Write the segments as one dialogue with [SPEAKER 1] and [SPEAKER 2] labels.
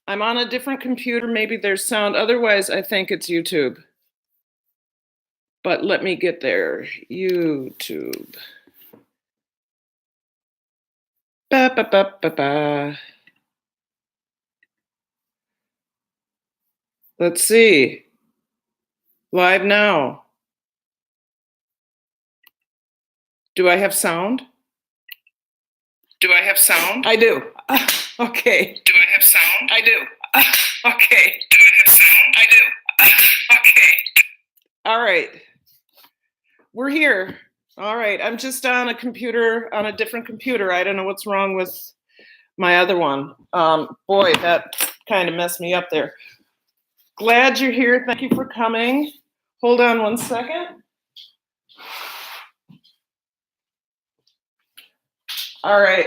[SPEAKER 1] I'm on a different computer. Maybe there's sound. Otherwise, I think it's YouTube. But let me get there. YouTube. Ba, ba, ba, ba, ba. Let's see. Live now. Do I have sound? Do I have sound? I do. Okay. Do I have sound? I do. Okay. Do I have sound? I do. Okay. All right. We're here. All right. I'm just on a computer, on a different computer. I don't know what's wrong with my other one. Boy, that kind of messed me up there. Glad you're here. Thank you for coming. Hold on one second. All right.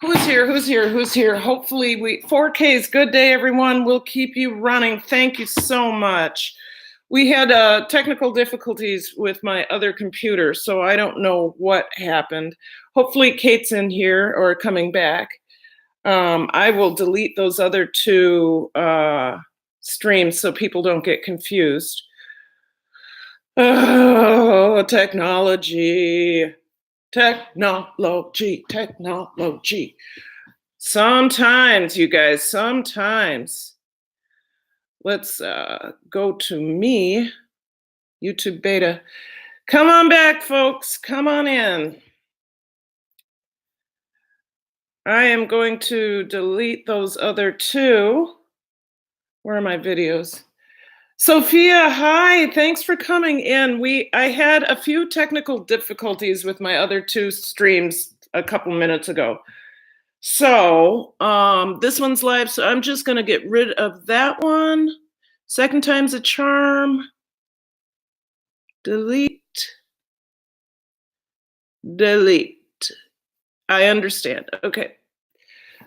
[SPEAKER 1] Who's here? Who's here? Who's here? Hopefully 4Ks. Good day, everyone. We'll keep you running. Thank you so much. We had technical difficulties with my other computer, so I don't know what happened. Hopefully Kate's in here or coming back. I will delete those other two streams so people don't get confused. Oh, technology. Technology. Sometimes, you guys, sometimes. Let's go to me, YouTube beta. Come on back, folks. Come on in. I am going to delete those other two. Where are my videos? Sophia, hi, thanks for coming in. I had a few technical difficulties with my other two streams a couple minutes ago. So this one's live, so I'm just gonna get rid of that one. Second time's a charm. Delete. I understand, okay.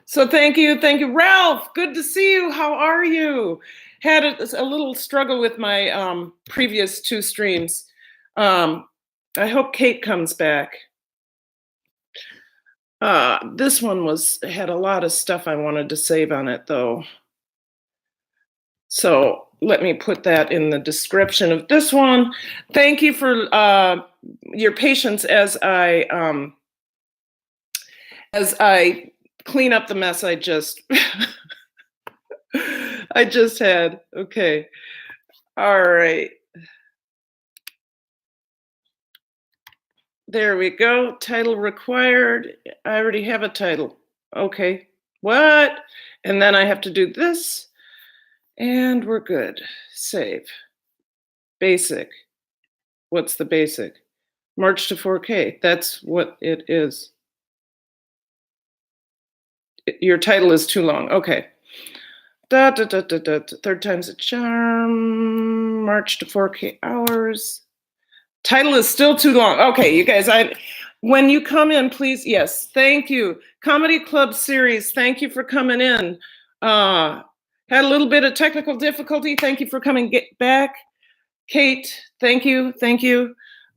[SPEAKER 1] So thank you, Ralph, good to see you, how are you? Had a little struggle with my previous two streams. I hope Kate comes back. This one had a lot of stuff I wanted to save on it though. So let me put that in the description of this one. Thank you for your patience as I clean up the mess I just had. Okay. All right. There we go. Title required. I already have a title. Okay. What? And then I have to do this. And we're good. Save. Basic. What's the basic? March to 4K. That's what it is. Your title is too long. Okay. Third time's a charm. March to 4K hours. Title is still too long. Okay, you guys, when you come in, please, yes, thank you. Comedy Club series, thank you for coming in. Had a little bit of technical difficulty. Thank you for coming back. Kate, thank you.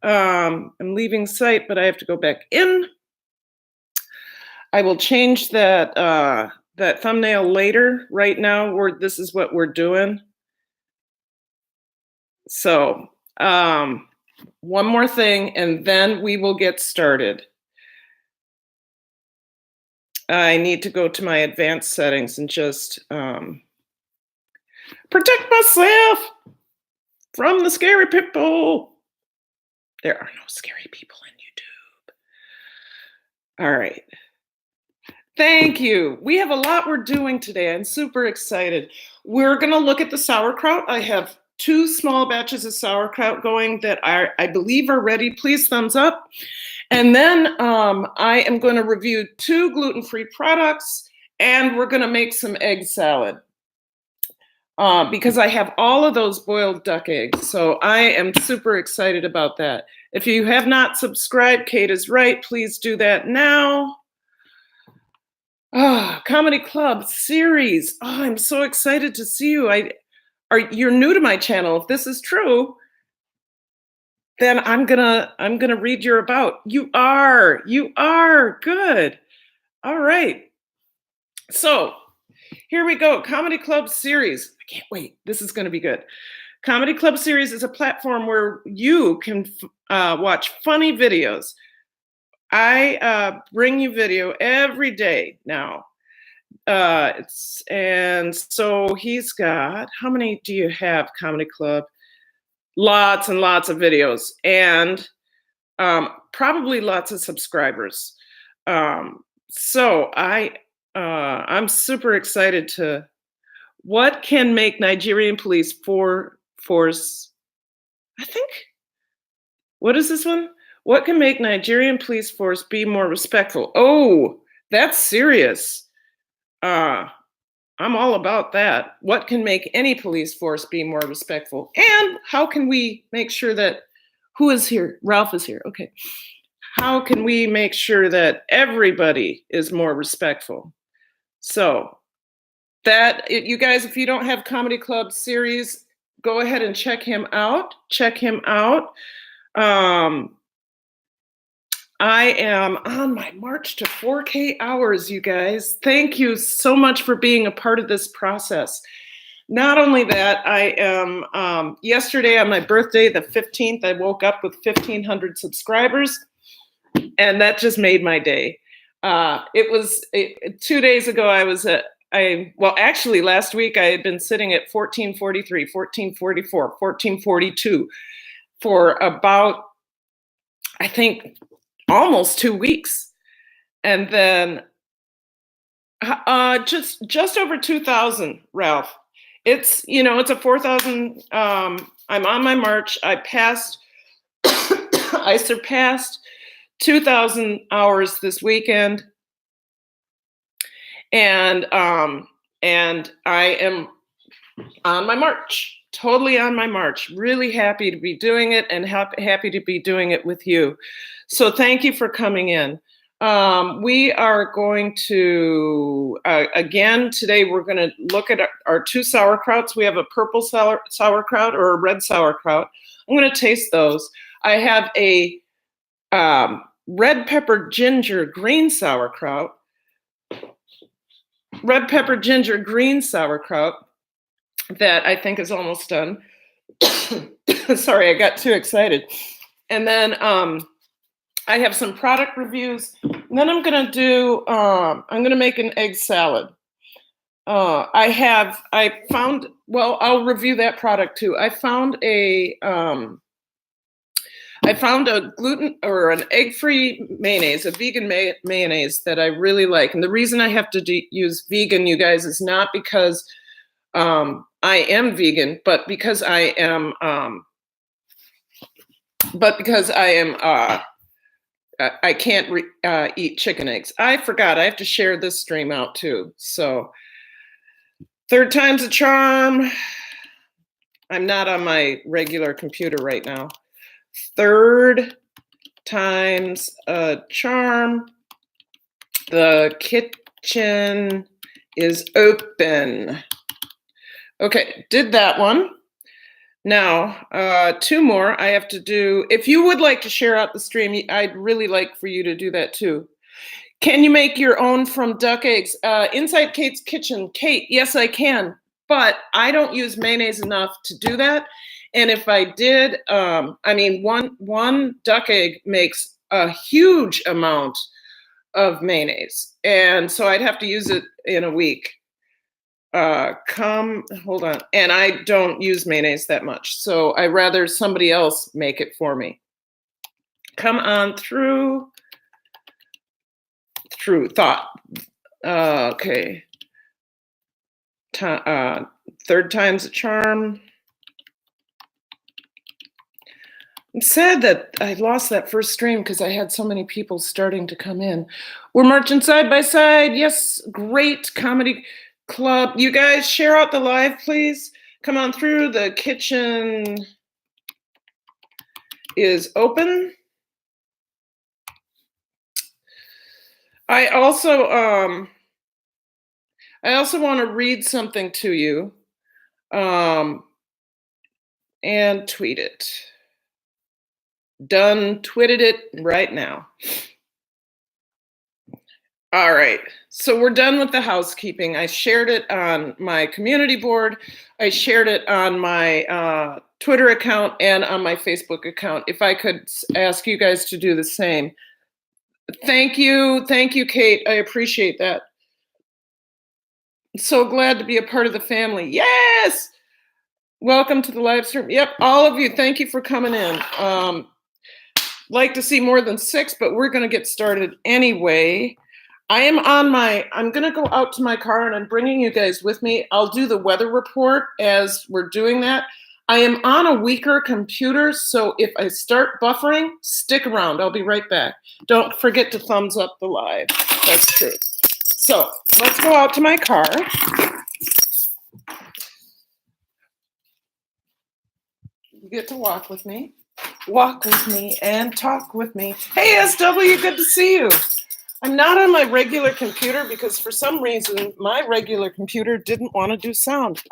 [SPEAKER 1] I'm leaving site, but I have to go back in. I will change that that thumbnail later. Right now, this is what we're doing. So, one more thing, and then we will get started. I need to go to my advanced settings and just protect myself from the scary people. There are no scary people in YouTube. All right. Thank you. We have a lot we're doing today. I'm super excited. We're going to look at the sauerkraut. I have 2 small batches of sauerkraut going that I believe are ready. Please thumbs up. And then I am going to review 2 gluten-free products, and we're going to make some egg salad because I have all of those boiled duck eggs. So I am super excited about that. If you have not subscribed, Kate is right. Please do that now. Comedy Club series. I'm so excited to see you. You're new to my channel. If this is true, then I'm gonna read your about. You are good. All right. So here we go. Comedy Club series. I can't wait. This is going to be good. Comedy Club series is a platform where you can watch funny videos. I bring you video every day now. And so he's got, how many do you have, Comedy Club? Lots and lots of videos, and probably lots of subscribers. So I'm super excited to. What can make Nigerian police force? I think. What is this one? What can make Nigerian police force be more respectful? Oh, that's serious. Uh, I'm all about that. What can make any police force be more respectful? And how can we make sure that who is here? Ralph is here. Okay. How can we make sure that everybody is more respectful? So you guys, if you don't have Comedy Club series, go ahead and check him out. Check him out. I am on my march to 4K hours, you guys. Thank you so much for being a part of this process. Not only that, I am, yesterday on my birthday, the 15th, I woke up with 1,500 subscribers, and that just made my day. 2 days ago, actually last week, I had been sitting at 1443, 1444, 1442 for about, I think, almost 2 weeks. And then just over 2,000, Ralph. It's a 4,000. I'm on my march. I surpassed 2,000 hours this weekend, and I am on my march. Totally on my march. Really happy to be doing it, and happy to be doing it with you. So thank you for coming in. We are going to, again, today we're going to look at our two sauerkrauts. We have a purple sauerkraut or a red sauerkraut. I'm going to taste those. I have a red pepper ginger green sauerkraut. Red pepper ginger green sauerkraut that I think is almost done. Sorry, I got too excited. And then I have some product reviews. And then I'm going to make an egg salad. I'll review that product too. I found a gluten or an egg-free mayonnaise, a vegan mayonnaise that I really like. And the reason I have to use vegan, you guys, is not because I am vegan, but because I am I can't eat chicken eggs. I forgot. I have to share this stream out too. So third time's a charm. I'm not on my regular computer right now. Third time's a charm. The kitchen is open. Okay, did that one. Now, two more I have to do. If you would like to share out the stream, I'd really like for you to do that too. Can you make your own from duck eggs? Inside Kate's Kitchen. Kate, yes, I can, but I don't use mayonnaise enough to do that. And if I did, one duck egg makes a huge amount of mayonnaise. And so I'd have to use it in a week. Hold on. And I don't use mayonnaise that much, so I rather somebody else make it for me. Come on through thought. Okay. Third time's a charm. I'm sad that I lost that first stream because I had so many people starting to come in. We're marching side by side. Yes, great comedy club. You guys share out the live, please. Come on through. The kitchen is open. I also want to read something to you and tweet it. Done tweeted it right now. All right. So we're done with the housekeeping. I shared it on my community board. I shared it on my Twitter account and on my Facebook account. If I could ask you guys to do the same. Thank you. Thank you, Kate. I appreciate that. So glad to be a part of the family. Yes. Welcome to the live stream. Yep. All of you. Thank you for coming in. Like to see more than 6, but we're going to get started anyway. I'm going to go out to my car and I'm bringing you guys with me. I'll do the weather report as we're doing that. I am on a weaker computer, so if I start buffering, stick around. I'll be right back. Don't forget to thumbs up the live. That's true. So let's go out to my car. You get to walk with me and talk with me. Hey, SW, good to see you. I'm not on my regular computer because for some reason my regular computer didn't want to do sound.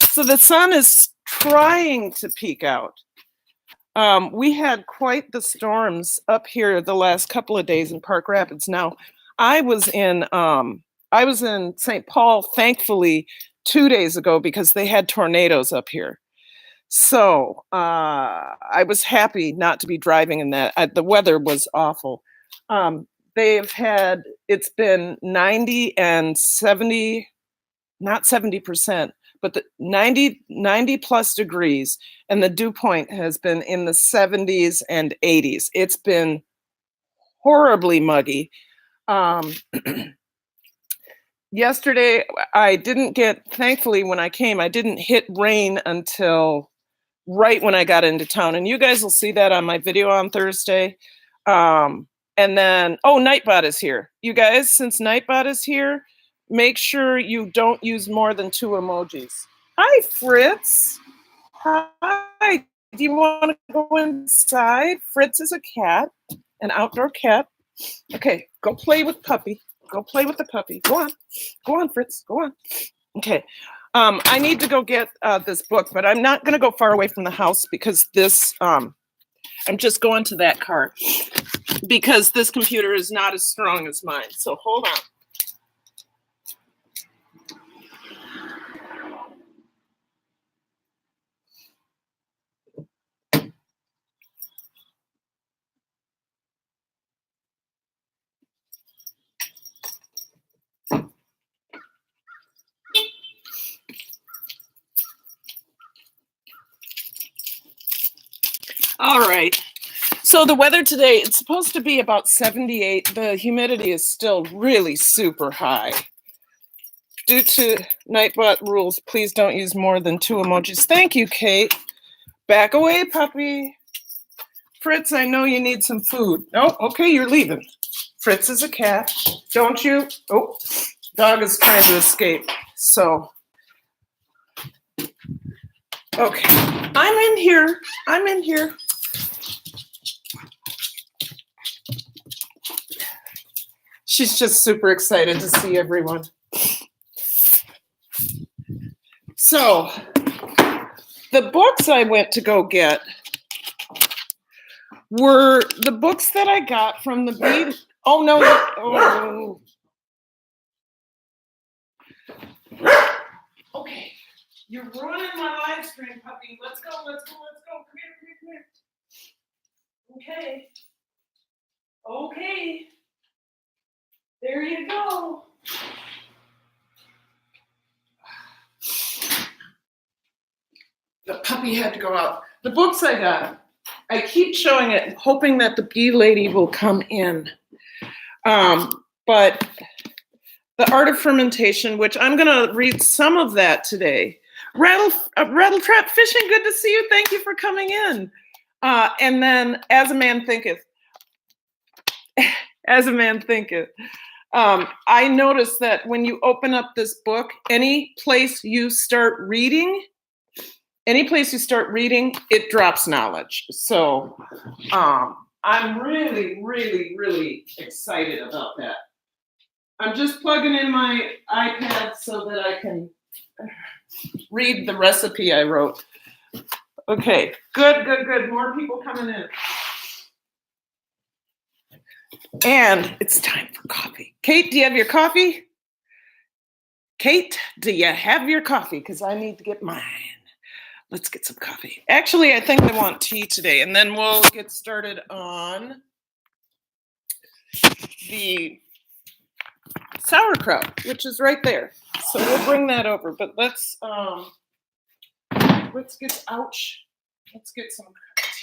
[SPEAKER 1] So the sun is trying to peek out. We had quite the storms up here the last couple of days in Park Rapids. Now, I was in St. Paul, thankfully, 2 days ago because they had tornadoes up here. So I was happy not to be driving in that. The weather was awful. It's been 90 and 70, not 70%, but the 90 plus degrees, and the dew point has been in the 70s and 80s. It's been horribly muggy. Yesterday, thankfully, when I came, I didn't hit rain until right when I got into town. And you guys will see that on my video on Thursday. And then, Nightbot is here. You guys, since Nightbot is here, make sure you don't use more than 2 emojis. Hi, Fritz. Hi. Do you want to go inside? Fritz is a cat, an outdoor cat. Okay, go play with puppy. Go play with the puppy. Go on. Go on, Fritz. Go on. Okay. I need to go get this book, but I'm not going to go far away from the house because I'm just going to that car because this computer is not as strong as mine. So hold on. All right. So the weather today, it's supposed to be about 78. The humidity is still really super high. Due to Nightbot rules, please don't use more than 2 emojis. Thank you, Kate. Back away, puppy. Fritz, I know you need some food. Oh, okay, you're leaving. Fritz is a cat. Don't you? Oh, dog is trying to escape. So, okay. I'm in here. She's just super excited to see everyone. So, the books I went to go get were the books that I got from the Beet. Oh, no. Oh. Okay. You're ruining my live stream, puppy. Let's go. Come here. Okay. There you go. The puppy had to go out. The books I got, I keep showing it, hoping that the bee lady will come in. But the Art of Fermentation, which I'm going to read some of that today. Rattletrap Fishing, good to see you. Thank you for coming in. And then As a Man Thinketh. As a Man Thinketh. I noticed that when you open up this book, any place you start reading, it drops knowledge. So I'm really, really, really excited about that. I'm just plugging in my iPad so that I can read the recipe I wrote. Okay, good. More people coming in. And it's time for coffee. Kate, do you have your coffee? Kate, do you have your coffee? Because I need to get mine. Let's get some coffee. Actually, I think I want tea today, and then we'll get started on the sauerkraut, which is right there. So we'll bring that over. But let's get some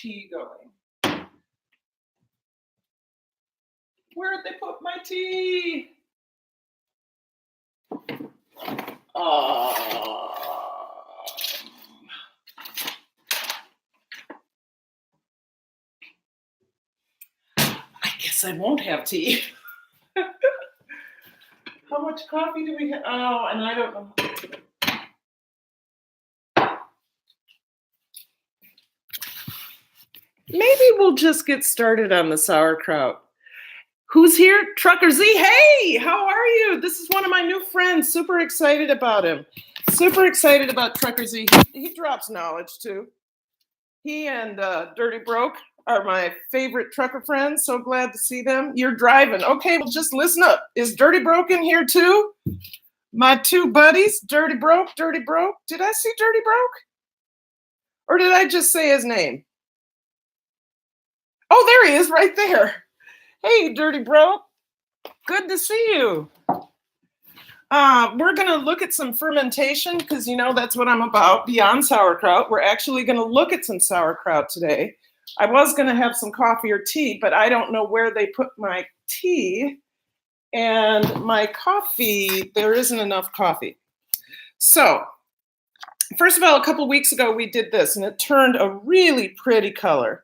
[SPEAKER 1] tea going. Where'd they put my tea? I guess I won't have tea. How much coffee do we have? Oh, and I don't know. Maybe we'll just get started on the sauerkraut. Who's here? Trucker Z. Hey, how are you? This is one of my new friends. Super excited about him. Super excited about Trucker Z. He drops knowledge too. He and Dirty Broke are my favorite trucker friends. So glad to see them. You're driving. Okay, well, just listen up. Is Dirty Broke in here too? My two buddies, Dirty Broke, Dirty Broke. Did I see Dirty Broke? Or did I just say his name? Oh, there he is right there. Hey, Dirty Broke. Good to see you. We're going to look at some fermentation because, you know, that's what I'm about. Beyond sauerkraut, we're actually going to look at some sauerkraut today. I was going to have some coffee or tea, but I don't know where they put my tea. And my coffee, there isn't enough coffee. So, first of all, a couple weeks ago, we did this, and it turned a really pretty color,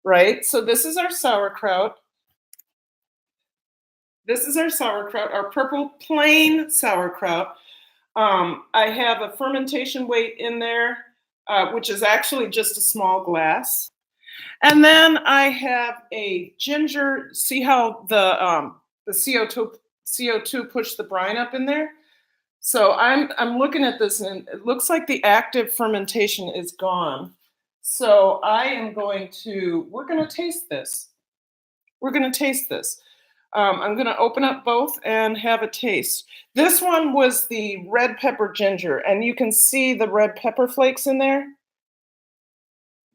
[SPEAKER 1] right? So this is our sauerkraut. This is our sauerkraut, our purple plain sauerkraut. I have a fermentation weight in there, which is actually just a small glass. And then I have a ginger. See how the CO2 pushed the brine up in there? So I'm looking at this, and it looks like the active fermentation is gone. So we're going to taste this. We're going to taste this. I'm going to open up both and have a taste. This one was the red pepper ginger, and you can see the red pepper flakes in there.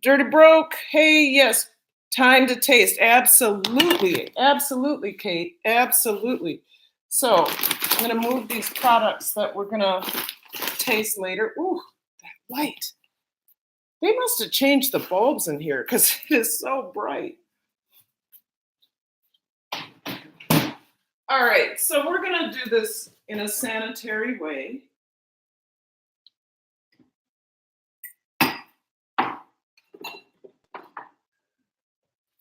[SPEAKER 1] Dirty Broke, hey, yes, time to taste. Absolutely, absolutely, Kate, absolutely. So I'm going to move these products that we're going to taste later. Ooh, that light. They must have changed the bulbs in here because it is so bright. All right, so we're going to do this in a sanitary way.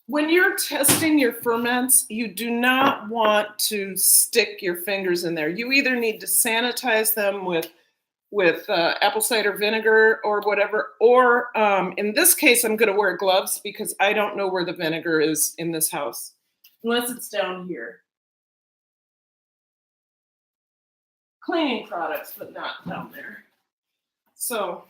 [SPEAKER 1] When you're testing your ferments, you do not want to stick your fingers in there. You either need to sanitize them with apple cider vinegar or whatever, or in this case, I'm going to wear gloves because I don't know where the vinegar is in this house, unless it's down here. Cleaning products, but not down there. So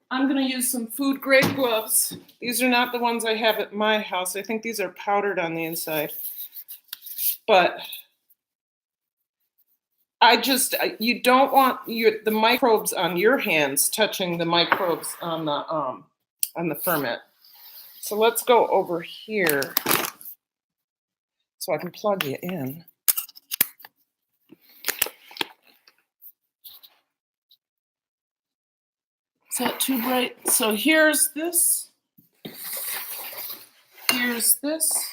[SPEAKER 1] I'm going to use some food grade gloves. These are not the ones I have at my house. I think these are powdered on the inside. But you don't want the microbes on your hands touching the microbes on the ferment. So let's go over here so I can plug you in. Is that too bright? So here's this. Here's this.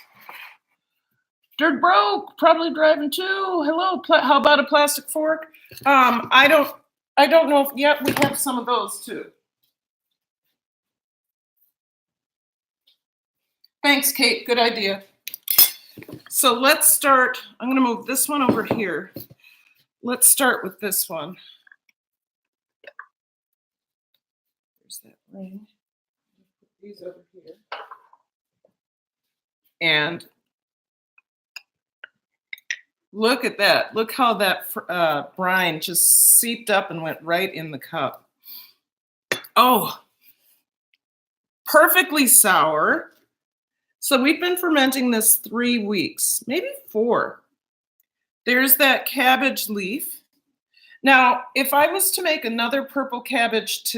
[SPEAKER 1] Dirt Broke, probably driving too. Hello, how about a plastic fork? I don't know if yet we have some of those too. Thanks, Kate. Good idea. So let's start. I'm going to move this one over here. Let's start with this one. There's that ring. Put these over here. And look at that. Look how that brine just seeped up and went right in the cup. Oh, perfectly sour. So we've been fermenting this 3 weeks, maybe 4. There's that cabbage leaf. Now, if I was to make another purple cabbage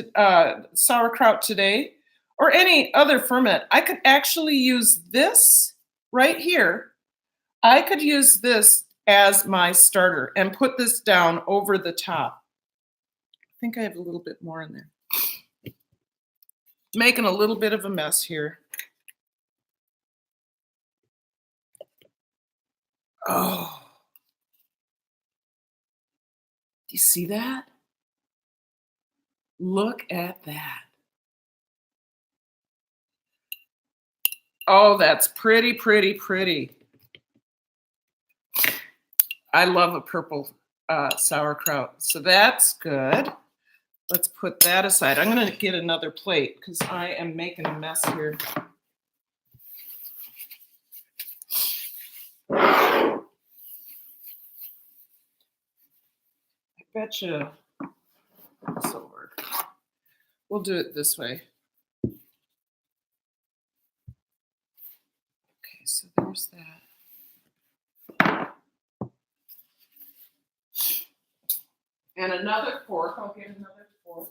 [SPEAKER 1] sauerkraut today, or any other ferment, I could actually use this right here. I could use this as my starter and put this down over the top. I think I have a little bit more in there. Making a little bit of a mess here. Oh, do you see that? Look at that. Oh, that's pretty, pretty, pretty. I love a purple sauerkraut, so that's good. Let's put that aside. I'm going to get another plate because I am making a mess here. I betcha this will work. We'll do it this way. Okay, so there's that. And another fork. I'll get another fork.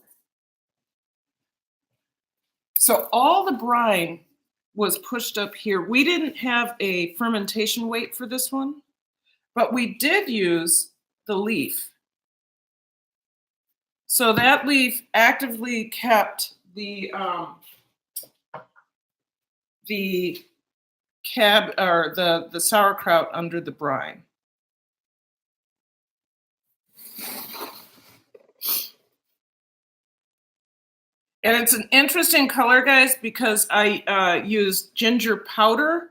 [SPEAKER 1] So all the brine was pushed up here. We didn't have a fermentation weight for this one, but we did use the leaf. So that leaf actively kept the sauerkraut under the brine. And it's an interesting color, guys, because I used ginger powder,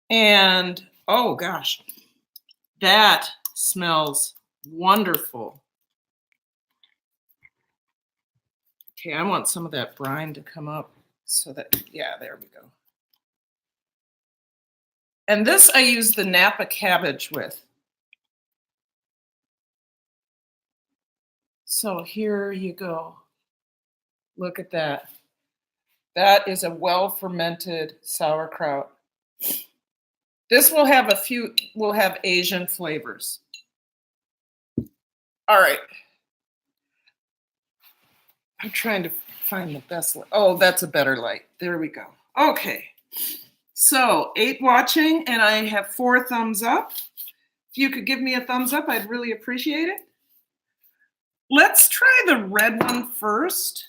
[SPEAKER 1] and oh gosh, that smells wonderful. Okay, I want some of that brine to come up so that, yeah, there we go. And this I use the Napa cabbage with. So here you go. Look at that. That is a well-fermented sauerkraut. This will have will have Asian flavors. All right. I'm trying to find the best light. Oh, that's a better light. There we go. Okay. So 8 watching, and I have 4 thumbs up. If you could give me a thumbs up, I'd really appreciate it. Let's try the red one first.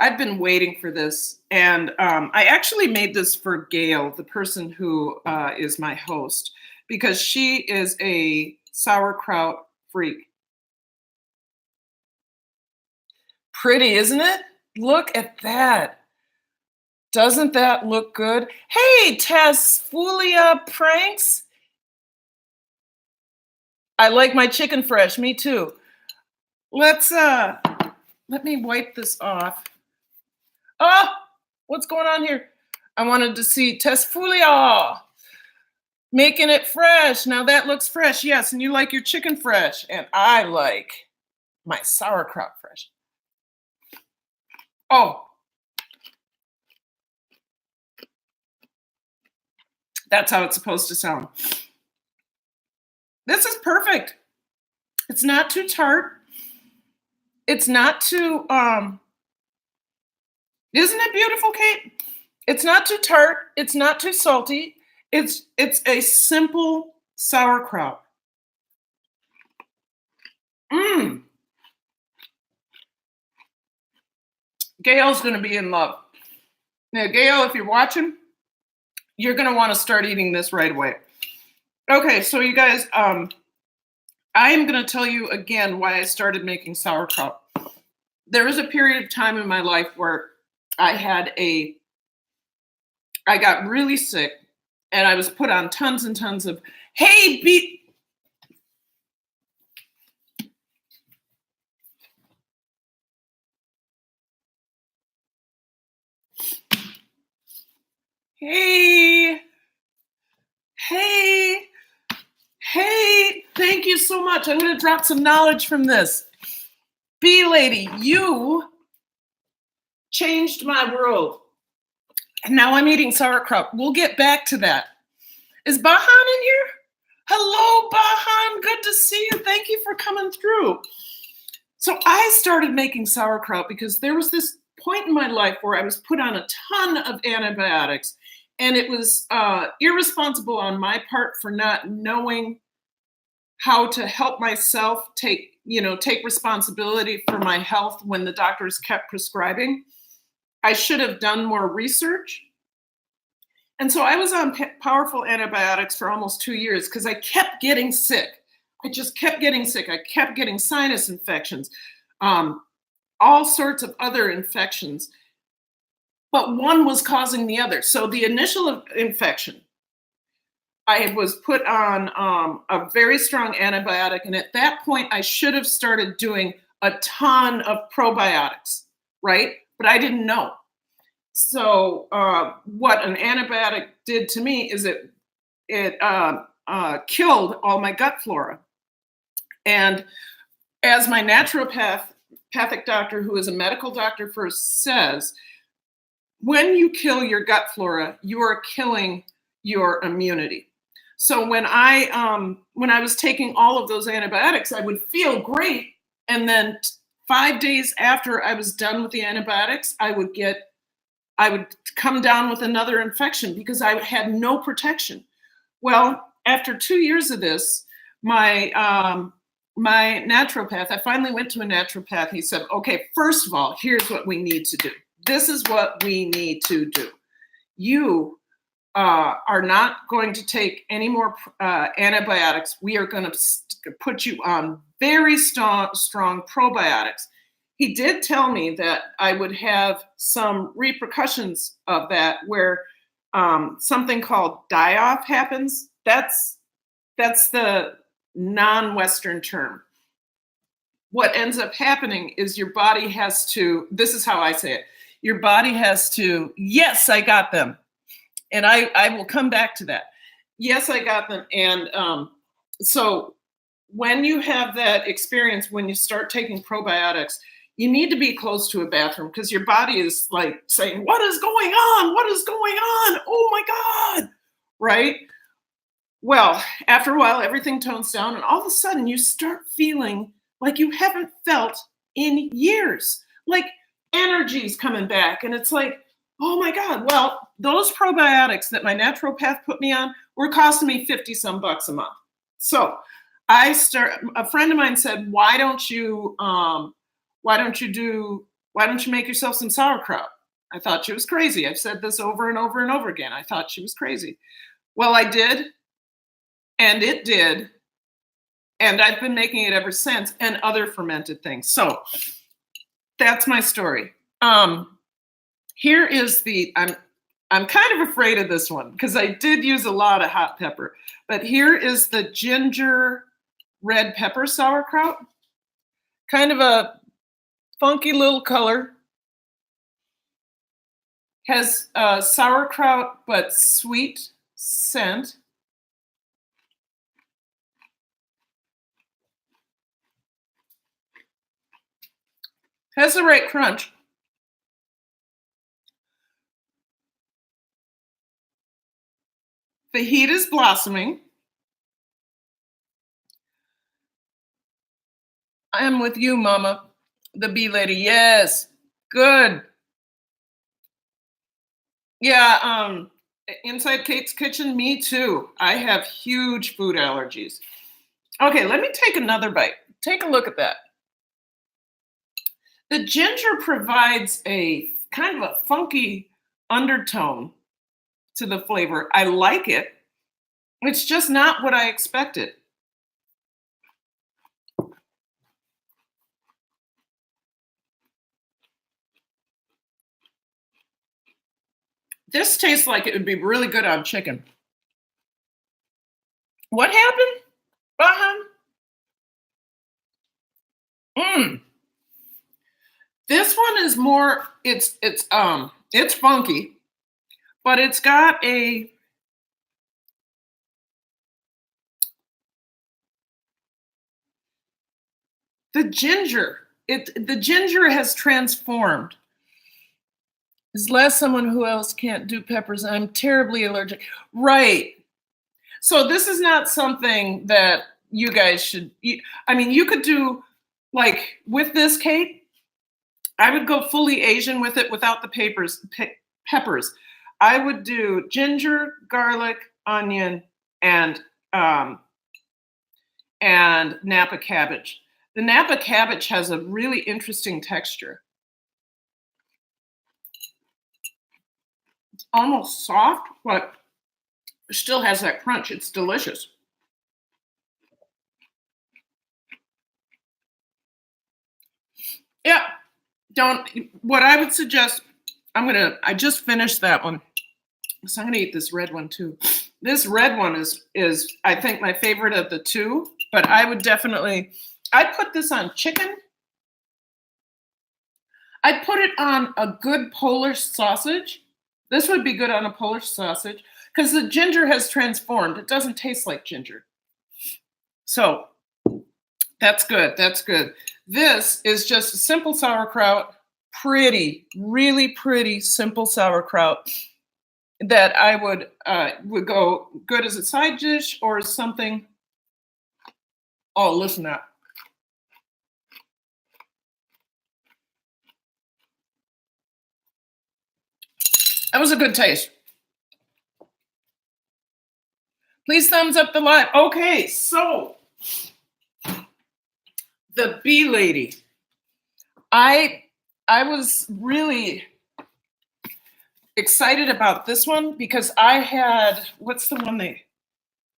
[SPEAKER 1] I've been waiting for this, and I actually made this for Gail, the person who is my host, because she is a sauerkraut freak. Pretty, isn't it? Look at that. Doesn't that look good? Hey, Tasfulia Pranks. I like my chicken fresh. Me too. Let me wipe this off. Oh, what's going on here? I wanted to see Tasfulia making it fresh. Now that looks fresh. Yes, and you like your chicken fresh, and I like my sauerkraut fresh. Oh, that's how it's supposed to sound. This is perfect. It's not too tart. It's not too, isn't it beautiful, Kate? It's not too tart. It's not too salty. It's a simple sauerkraut. Mmm. Gail's going to be in love. Now, Gail, if you're watching, you're going to want to start eating this right away. Okay, so you guys, I am going to tell you again why I started making sauerkraut. There was a period of time in my life where I got really sick, and I was put on tons and tons of, hey, Beet. Hey, thank you so much. I'm going to drop some knowledge from this. Bee lady, you changed my world. And now I'm eating sauerkraut. We'll get back to that. Is Bahan in here? Hello, Bahan. Good to see you. Thank you for coming through. So I started making sauerkraut because there was this point in my life where I was put on a ton of antibiotics, and it was irresponsible on my part for not knowing how to help myself take responsibility for my health when the doctors kept prescribing. I should have done more research. And so I was on powerful antibiotics for almost 2 years because I kept getting sick. I just kept getting sick. I kept getting sinus infections, all sorts of other infections. But one was causing the other. So the initial infection, I was put on a very strong antibiotic. And at that point, I should have started doing a ton of probiotics, right? But I didn't know. So what an antibiotic did to me is it killed all my gut flora. And as my naturopathic doctor, who is a medical doctor first, says, when you kill your gut flora, you are killing your immunity. So when I was taking all of those antibiotics, I would feel great. And then 5 days after I was done with the antibiotics, I would come down with another infection because I had no protection. Well, after 2 years of this, my naturopath, I finally went to a naturopath. He said, okay, first of all, here's what we need to do. This is what we need to do. You are not going to take any more antibiotics. We are going to put you on very strong probiotics. He did tell me that I would have some repercussions of that, where something called die-off happens. That's the non-Western term. What ends up happening is your body has to, this is how I say it, your body has to, yes, I got them. And I will come back to that. Yes, I got them. And so when you have that experience, when you start taking probiotics, you need to be close to a bathroom because your body is like saying, what is going on? What is going on? Oh my God, right? Well, after a while, everything tones down and all of a sudden you start feeling like you haven't felt in years. Like energy's coming back and it's like, oh my God. Well, those probiotics that my naturopath put me on were costing me 50 some bucks a month. So a friend of mine said, why don't you make yourself some sauerkraut? I thought she was crazy. I've said this over and over and over again. I thought she was crazy. Well, I did. And it did. And I've been making it ever since, and other fermented things. So that's my story. Here is I'm kind of afraid of this one because I did use a lot of hot pepper. But here is the ginger red pepper sauerkraut. Kind of a funky little color. Has sauerkraut, but sweet scent. Has the right crunch. The heat is blossoming. I am with you, Mama, the bee lady. Yes, good. Yeah, inside Kate's kitchen, me too. I have huge food allergies. Okay, let me take another bite. Take a look at that. The ginger provides a kind of a funky undertone to the flavor. I like it. It's just not what I expected. This tastes like it would be really good on chicken. What happened, Bahan? This one is more, it's funky, but it's got the ginger. The ginger has transformed. Is last someone who else can't do peppers. I'm terribly allergic. Right. So this is not something that you guys should eat. I mean, you could do like with this cake, I would go fully Asian with it without the peppers. I would do ginger, garlic, onion, and um, and Napa cabbage. The Napa cabbage has a really interesting texture. It's almost soft, but still has that crunch. It's delicious. Yeah, don't. What I would suggest, I just finished that one. So I'm gonna eat this red one too. This red one is I think my favorite of the two, but I would definitely, I'd put this on chicken. I'd put it on a good Polish sausage. This would be good on a Polish sausage because the ginger has transformed. It doesn't taste like ginger. So that's good. That's good. This is just a simple sauerkraut, pretty, really pretty simple sauerkraut that I would go good as a side dish or as something. Oh, listen to that. That was a good taste. Please thumbs up the live. Okay, so the bee lady. I was really excited about this one because I had, what's the one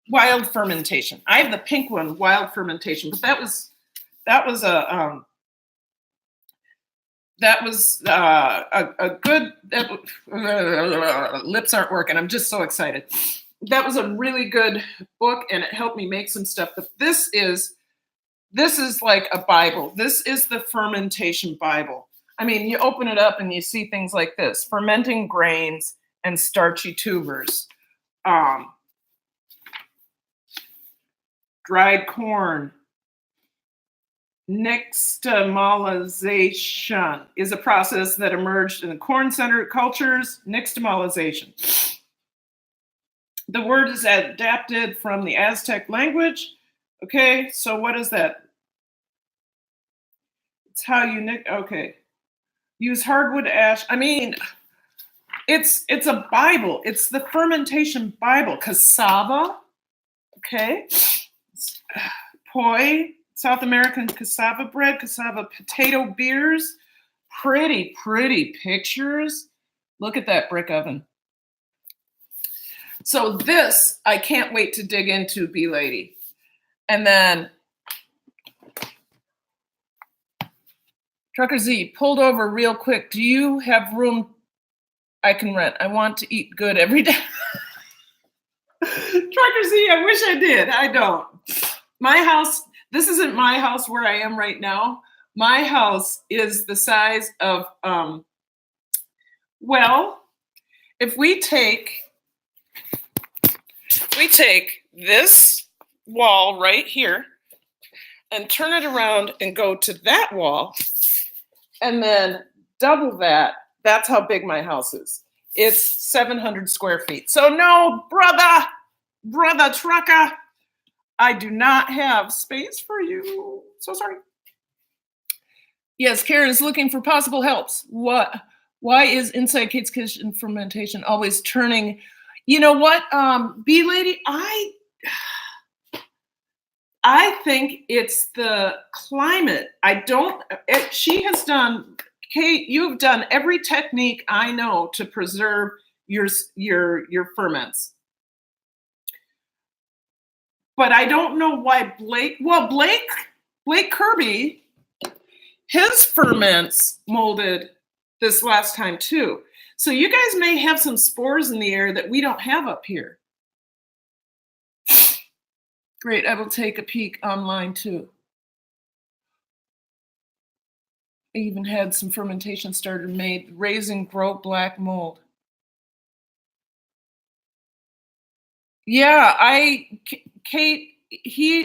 [SPEAKER 1] wild fermentation. I have the pink one, wild fermentation, but that was a good, lips aren't working. I'm just so excited. That was a really good book and it helped me make some stuff. But this is like a Bible. This is the Fermentation Bible. I mean, you open it up and you see things like this: fermenting grains and starchy tubers, dried corn. Nixtamalization is a process that emerged in the corn-centered cultures. Nixtamalization. The word is adapted from the Aztec language. Okay, so what is that? It's how you okay. Use hardwood ash. I mean, it's a Bible. It's the Fermentation Bible. Cassava. Okay. Poi. South American cassava bread, cassava potato beers. Pretty, pretty pictures. Look at that brick oven. So this, I can't wait to dig into, Bee Lady. And then Trucker Z, pulled over real quick. Do you have room I can rent? I want to eat good every day. Trucker Z, I wish I did. I don't. My house, this isn't my house where I am right now. My house is the size of, well, if we take this wall right here and turn it around and go to that wall and then double that, that's how big my house is. It's 700 square feet. So no, brother trucker, I do not have space for you. So sorry. Yes, Karen is looking for possible helps. Why is Inside Kate's Kitchen Fermentation always turning? You know what, Bee Lady, I think it's the climate. She has done, Kate, you've done every technique I know to preserve your ferments. But I don't know why Blake Kirby, his ferments molded this last time too. So you guys may have some spores in the air that we don't have up here. Great, I will take a peek online too. I even had some fermentation starter made, raising grow black mold. Yeah, Kate,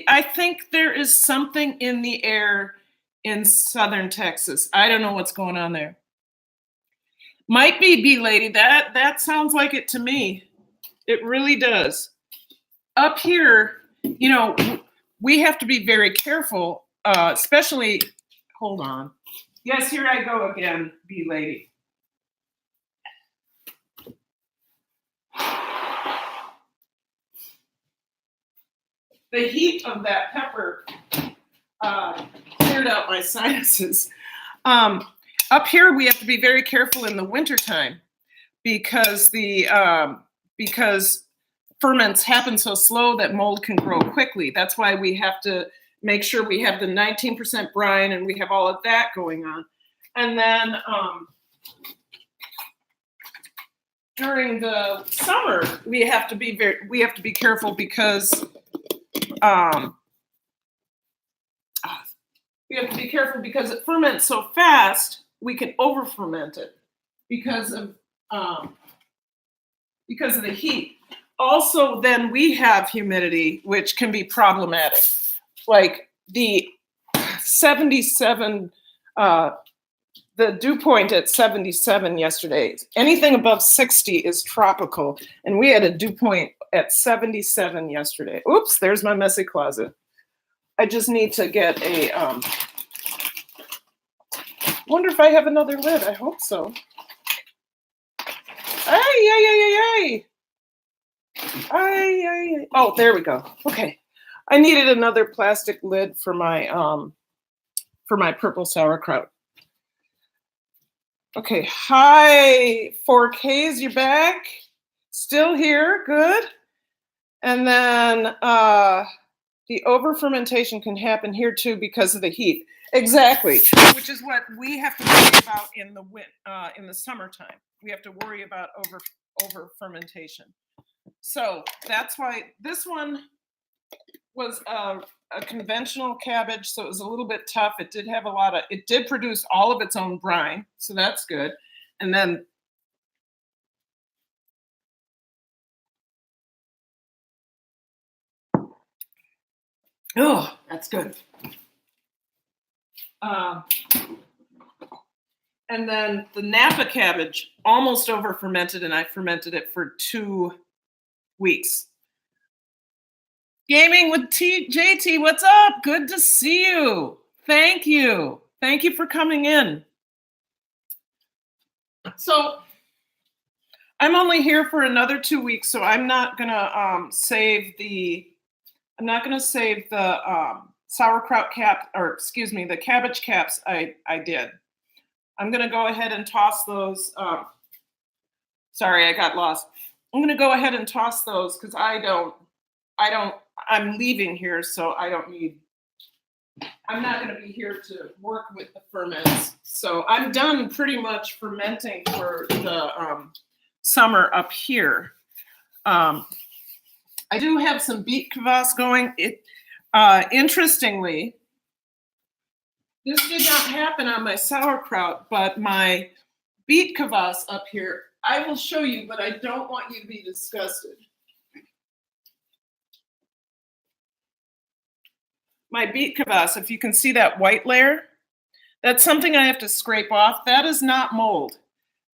[SPEAKER 1] I think there is something in the air in southern Texas. I don't know what's going on there. Might be, bee lady. That sounds like it to me. It really does. Up here, we have to be very careful, especially. Hold on. Yes, here I go again, bee lady. The heat of that pepper cleared out my sinuses. Up here, we have to be very careful in the wintertime because because ferments happen so slow that mold can grow quickly. That's why we have to make sure we have the 19% brine and we have all of that going on. And then during the summer, we have to be careful because it ferments so fast. We can over ferment it because of the heat. Also, then we have humidity, which can be problematic. Like the 77, the dew point at 77 yesterday. Anything above 60 is tropical, and we had a dew point at 77 yesterday. Oops, there's my messy closet. I just need to get a. Wonder if I have another lid. I hope so. Ay. Oh, there we go. Okay. I needed another plastic lid for my purple sauerkraut. Okay. Hi, 4Ks, you're back. Still here. Good. And then the over fermentation can happen here too because of the heat. Exactly, which is what we have to worry about in the summertime. We have to worry about over fermentation. So that's why this one was a conventional cabbage, so it was a little bit tough. It did produce all of its own brine, so that's good. And then that's good. And then the Napa cabbage almost over fermented, and I fermented it for 2 weeks. Gaming with JT, what's up? Good to see you. Thank you. Thank you for coming in. So I'm only here for another 2 weeks, so I'm not gonna save the sauerkraut cap, or excuse me, the cabbage caps I did. I'm gonna go ahead and toss those. Sorry, I got lost. I'm gonna go ahead and toss those because I'm leaving here, so I'm not gonna be here to work with the ferments. So I'm done pretty much fermenting for the summer up here. I do have some Beet Kvass going. Interestingly, this did not happen on my sauerkraut, but my Beet Kvass up here, I will show you, but I don't want you to be disgusted. My Beet Kvass, if you can see that white layer, that's something I have to scrape off. That is not mold.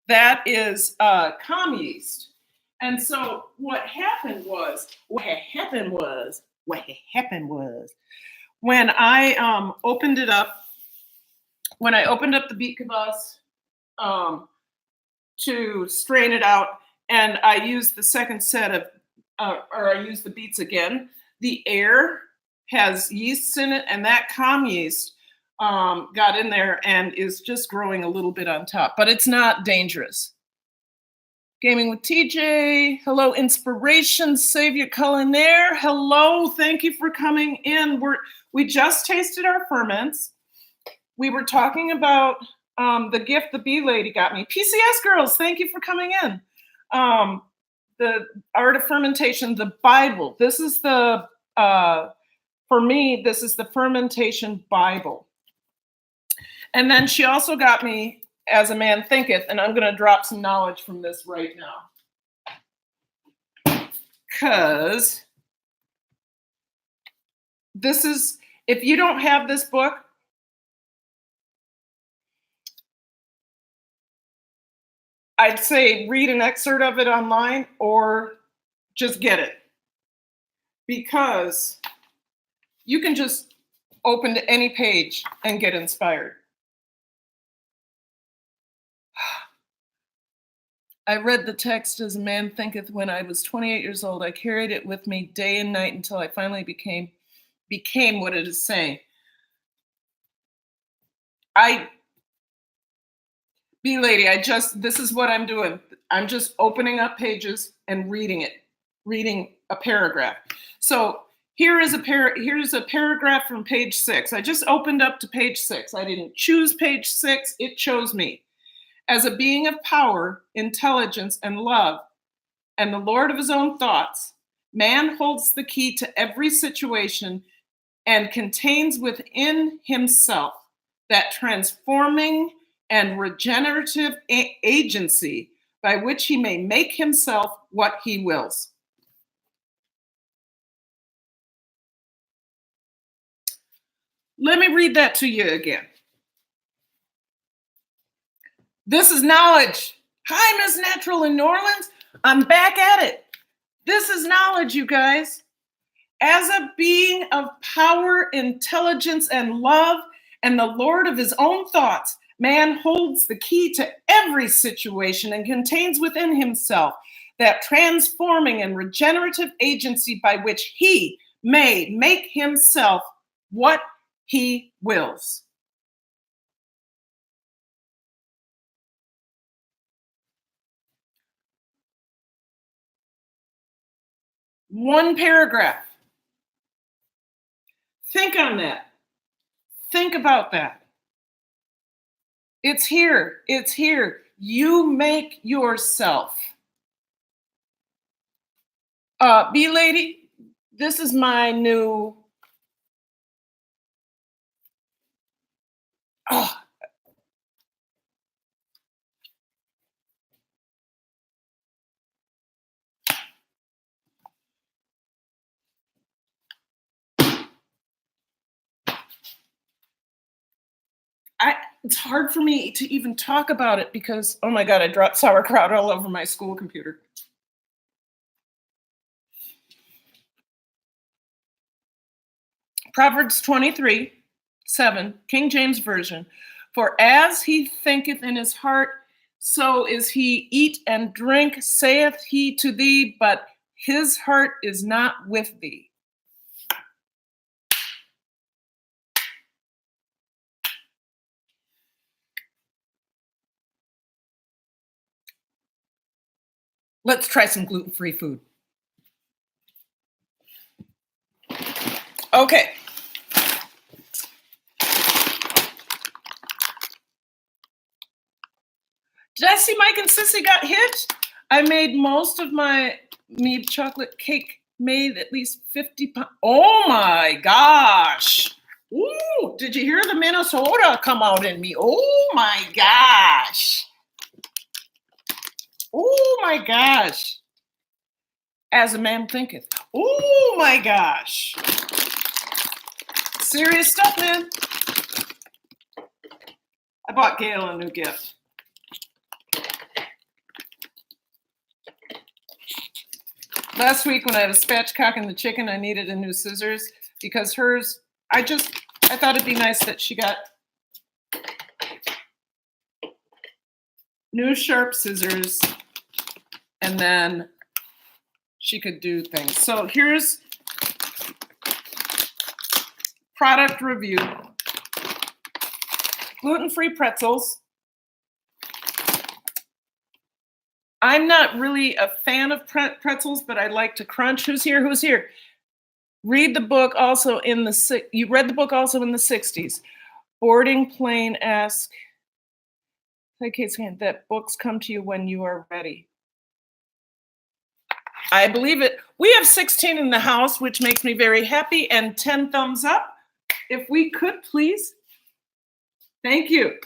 [SPEAKER 1] That is comm yeast. And so what happened was when I opened it up, when I opened up the Beet Kvass to strain it out, and I used the second set of, or I used the beets again, the air has yeasts in it, and that comm yeast got in there and is just growing a little bit on top, but it's not dangerous. Gaming with TJ. Hello, Inspiration Savior Culinaire. Hello, thank you for coming in. We just tasted our ferments. We were talking about the gift the bee lady got me. PCS girls, thank you for coming in. The Art of Fermentation, the Bible. This is the, for me, this is the Fermentation Bible. And then she also got me As a Man Thinketh, and I'm going to drop some knowledge from this right now. Because this is, if you don't have this book, I'd say read an excerpt of it online or just get it. Because you can just open to any page and get inspired. I read the text as a man thinketh when I was 28 years old. I carried it with me day and night until I finally became what it is saying. This is what I'm doing. I'm just opening up pages and reading a paragraph. So here's a paragraph from page 6. I just opened up to page 6. I didn't choose page 6, it chose me. As a being of power, intelligence, and love, and the Lord of his own thoughts, man holds the key to every situation and contains within himself that transforming and regenerative agency by which he may make himself what he wills. Let me read that to you again. This is knowledge. Hi, Miss Natural in New Orleans. I'm back at it. This is knowledge, you guys. As a being of power, intelligence, and love, and the Lord of his own thoughts, man holds the key to every situation and contains within himself that transforming and regenerative agency by which he may make himself what he wills. One paragraph. Think on that. Think about that. It's here. It's here. You make yourself. Bee Lady, this is my new. Oh. It's hard for me to even talk about it because, oh my God, I dropped sauerkraut all over my school computer. Proverbs 23:7, King James Version. For as he thinketh in his heart, so is he. Eat and drink, saith he to thee, but his heart is not with thee. Let's try some gluten-free food. Okay. Did I see Mike and Sissy got hit? I made most of my mead chocolate cake, made at least 50 pounds. Oh my gosh. Ooh, did you hear the Minnesota come out in me? Oh my gosh. Oh my gosh. As a man thinketh. Oh my gosh. Serious stuff, man. I bought Gail a new gift. Last week when I was spatchcocking the chicken, I needed a new scissors because hers, I thought it'd be nice that she got new sharp scissors and then she could do things. So here's product review. Gluten-free pretzels. I'm not really a fan of pretzels, but I like to crunch. Who's here? Who's here? Read the book also in the, you read the book also in the 60s. Boarding Plane asks, that books come to you when you are ready. I believe it. We have 16 in the house, which makes me very happy, and 10 thumbs up. If we could, please. Thank you.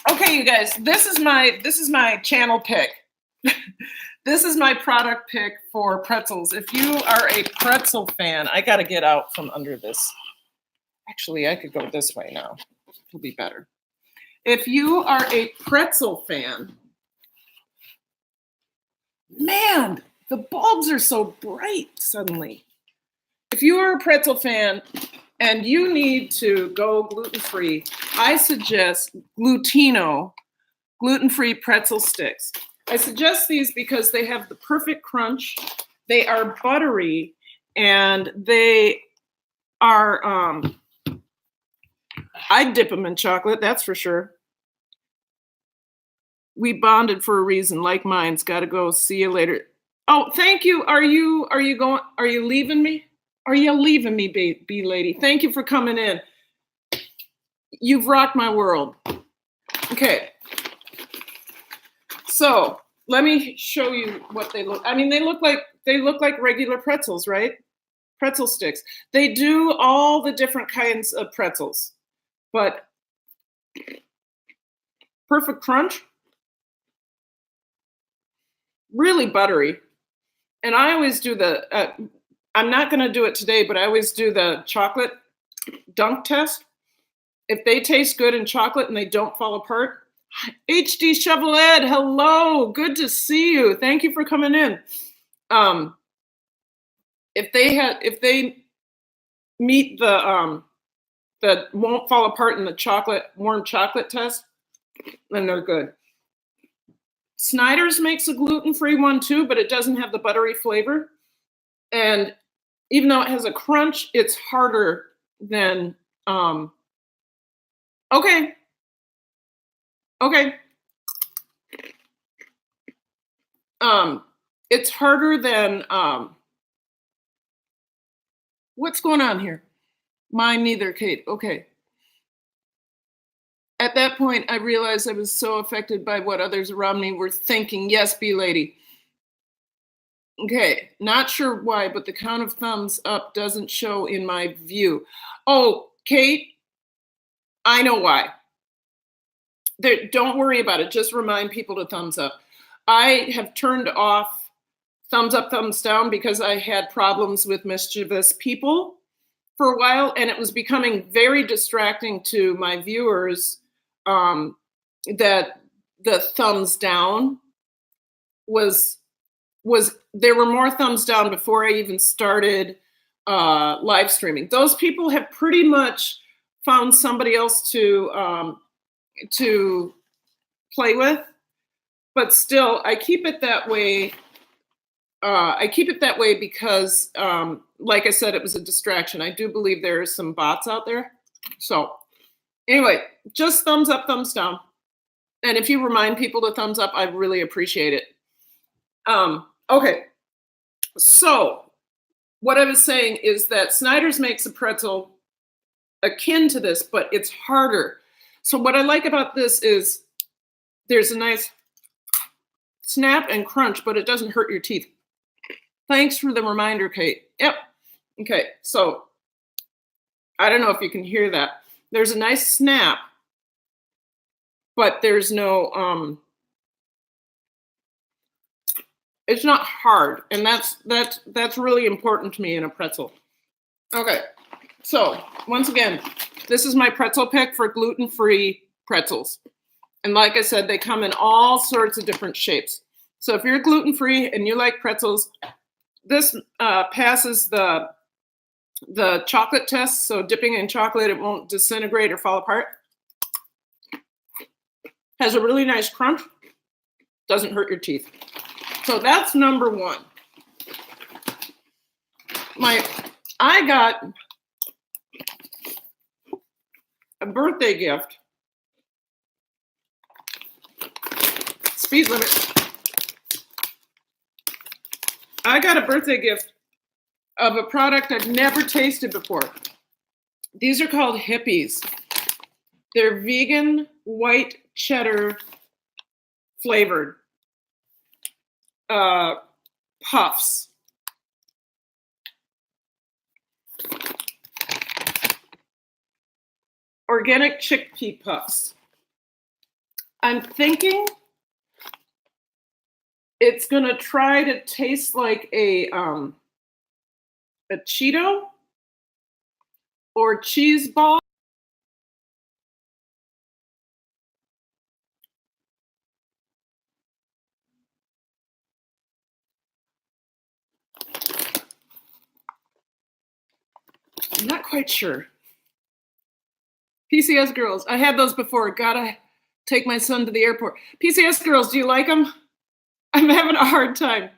[SPEAKER 1] Okay, you guys, this is my channel pick. This is my product pick for pretzels. If you are a pretzel fan, I got to get out from under this. Actually, I could go this way now. It'll be better. If you are a pretzel fan, Man, the bulbs are so bright suddenly. If you are a pretzel fan and you need to go gluten-free, I suggest Glutino, gluten-free pretzel sticks. I suggest these because they have the perfect crunch. They are buttery and they are, I'd dip them in chocolate, that's for sure. We bonded for a reason. Like mine's got to go. See you later. Oh, thank you. Are you going? Are you leaving me? Are you leaving me, bee lady? Thank you for coming in. You've rocked my world. Okay. So let me show you what they look. I mean, they look like regular pretzels, right? Pretzel sticks. They do all the different kinds of pretzels, but perfect crunch, really buttery. And I always do the, I'm not going to do it today, but I always do the chocolate dunk test. If they taste good in chocolate and they don't fall apart, HD Chevrolet, hello, good to see you. Thank you for coming in. If they meet the won't fall apart in the warm chocolate test, then they're good. Snyder's makes a gluten-free one too, but it doesn't have the buttery flavor. And even though it has a crunch, it's harder than, okay. It's harder than, what's going on here? Mine neither, Kate. Okay. At that point, I realized I was so affected by what others around me were thinking. Yes, bee lady. Okay, not sure why, but the count of thumbs up doesn't show in my view. Oh, Kate, I know why. Don't worry about it. Just remind people to thumbs up. I have turned off thumbs up, thumbs down because I had problems with mischievous people for a while, and it was becoming very distracting to my viewers that the thumbs down was there were more thumbs down before I even started live streaming. Those people have pretty much found somebody else to play with, but still, I keep it that way. I keep it that way because, like I said, it was a distraction. I do believe there are some bots out there. So anyway, just thumbs up, thumbs down. And if you remind people to thumbs up, I really appreciate it. Okay, so what I was saying is that Snyder's makes a pretzel akin to this, but it's harder. So what I like about this is there's a nice snap and crunch, but it doesn't hurt your teeth. Thanks for the reminder, Kate. Yep. Okay, so I don't know if you can hear that. There's a nice snap, but there's no, it's not hard, and that's really important to me in a pretzel. Okay, so once again, this is my pretzel pick for gluten-free pretzels. And like I said, they come in all sorts of different shapes. So if you're gluten-free and you like pretzels, this passes the chocolate test. So dipping in chocolate, it won't disintegrate or fall apart. Has a really nice crunch. Doesn't hurt your teeth. So that's number one. I got a birthday gift. Speed limit. I got a birthday gift of a product I've never tasted before. These are called Hippies. They're vegan white cheddar flavored puffs. Organic chickpea puffs. I'm thinking it's gonna try to taste like a Cheeto or cheese ball. I'm not quite sure. PCS girls. I had those before. Gotta take my son to the airport. PCS girls, do you like them? I'm having a hard time.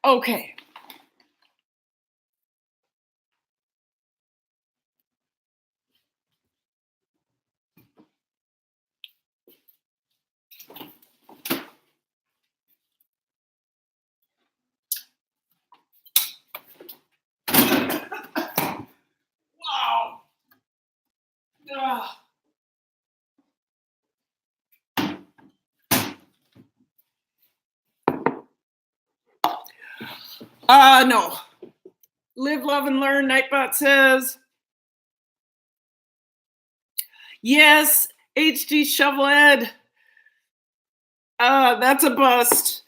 [SPEAKER 1] Okay. Wow. No. Live, love, and learn, Nightbot says. Yes, HD Shovel Ed. That's a bust.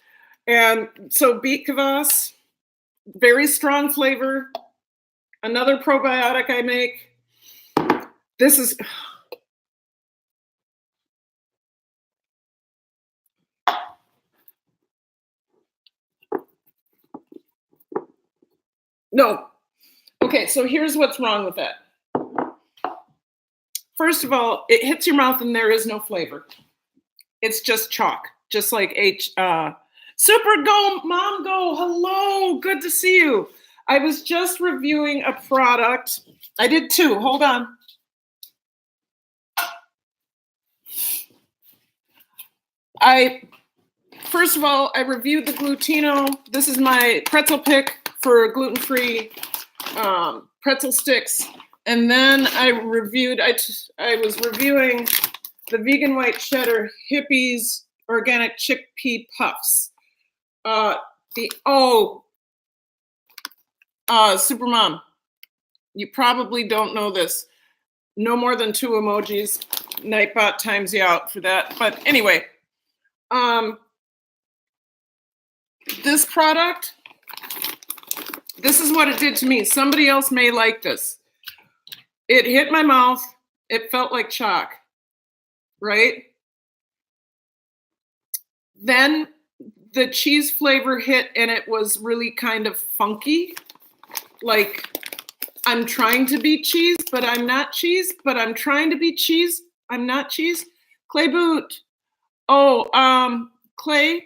[SPEAKER 1] And so Beet Kvass, very strong flavor. Another probiotic I make. This is... No. Okay, so here's what's wrong with that. First of all, it hits your mouth and there is no flavor. It's just chalk, just like Super Go, Mom Go, hello, good to see you. I was just reviewing a product. I did too, hold on. First of all, I reviewed the Glutino. This is my pretzel pick for gluten-free pretzel sticks. And then I was reviewing the vegan white cheddar Hippies organic chickpea puffs. Supermom, you probably don't know this. No more than 2 emojis. Nightbot times you out for that. But anyway, this product, this is what it did to me. Somebody else may like this. It hit my mouth. It felt like chalk, right? Then the cheese flavor hit and it was really kind of funky. Like I'm trying to be cheese, but I'm not cheese, but I'm trying to be cheese. I'm not cheese. Clay Boot. Clay,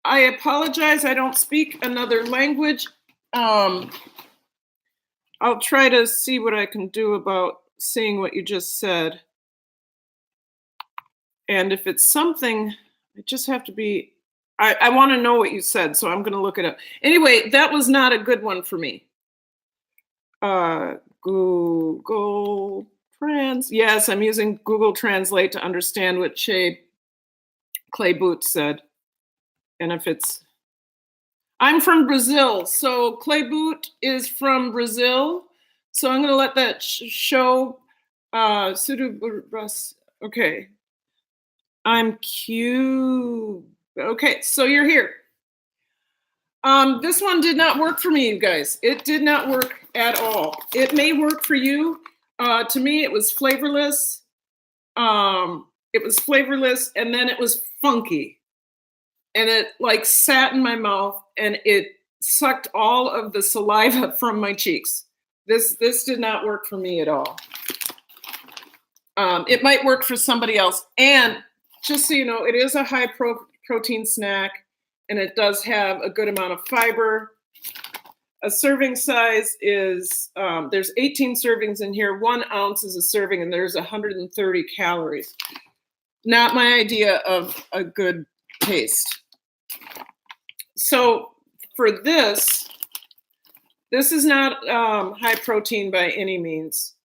[SPEAKER 1] I apologize. I don't speak another language. I'll try to see what I can do about seeing what you just said. And if it's something, I just have to be, I want to know what you said, so I'm going to look it up. Anyway, that was not a good one for me. Google Trans. Yes, I'm using Google Translate to understand what Clay Boot said. And if it's, I'm from Brazil, so Clay Boot is from Brazil. So I'm going to let that show. Okay. I'm cute. Okay, so you're here. This one did not work for me, you guys. It did not work at all. It may work for you. To me, it was flavorless. And then it was funky. And it like sat in my mouth and it sucked all of the saliva from my cheeks. This did not work for me at all. It might work for somebody else. And just so you know, it is a high protein snack and it does have a good amount of fiber. A serving size is, there's 18 servings in here. 1 ounce is a serving and there's 130 calories. Not my idea of a good taste. So for this is not high protein by any means.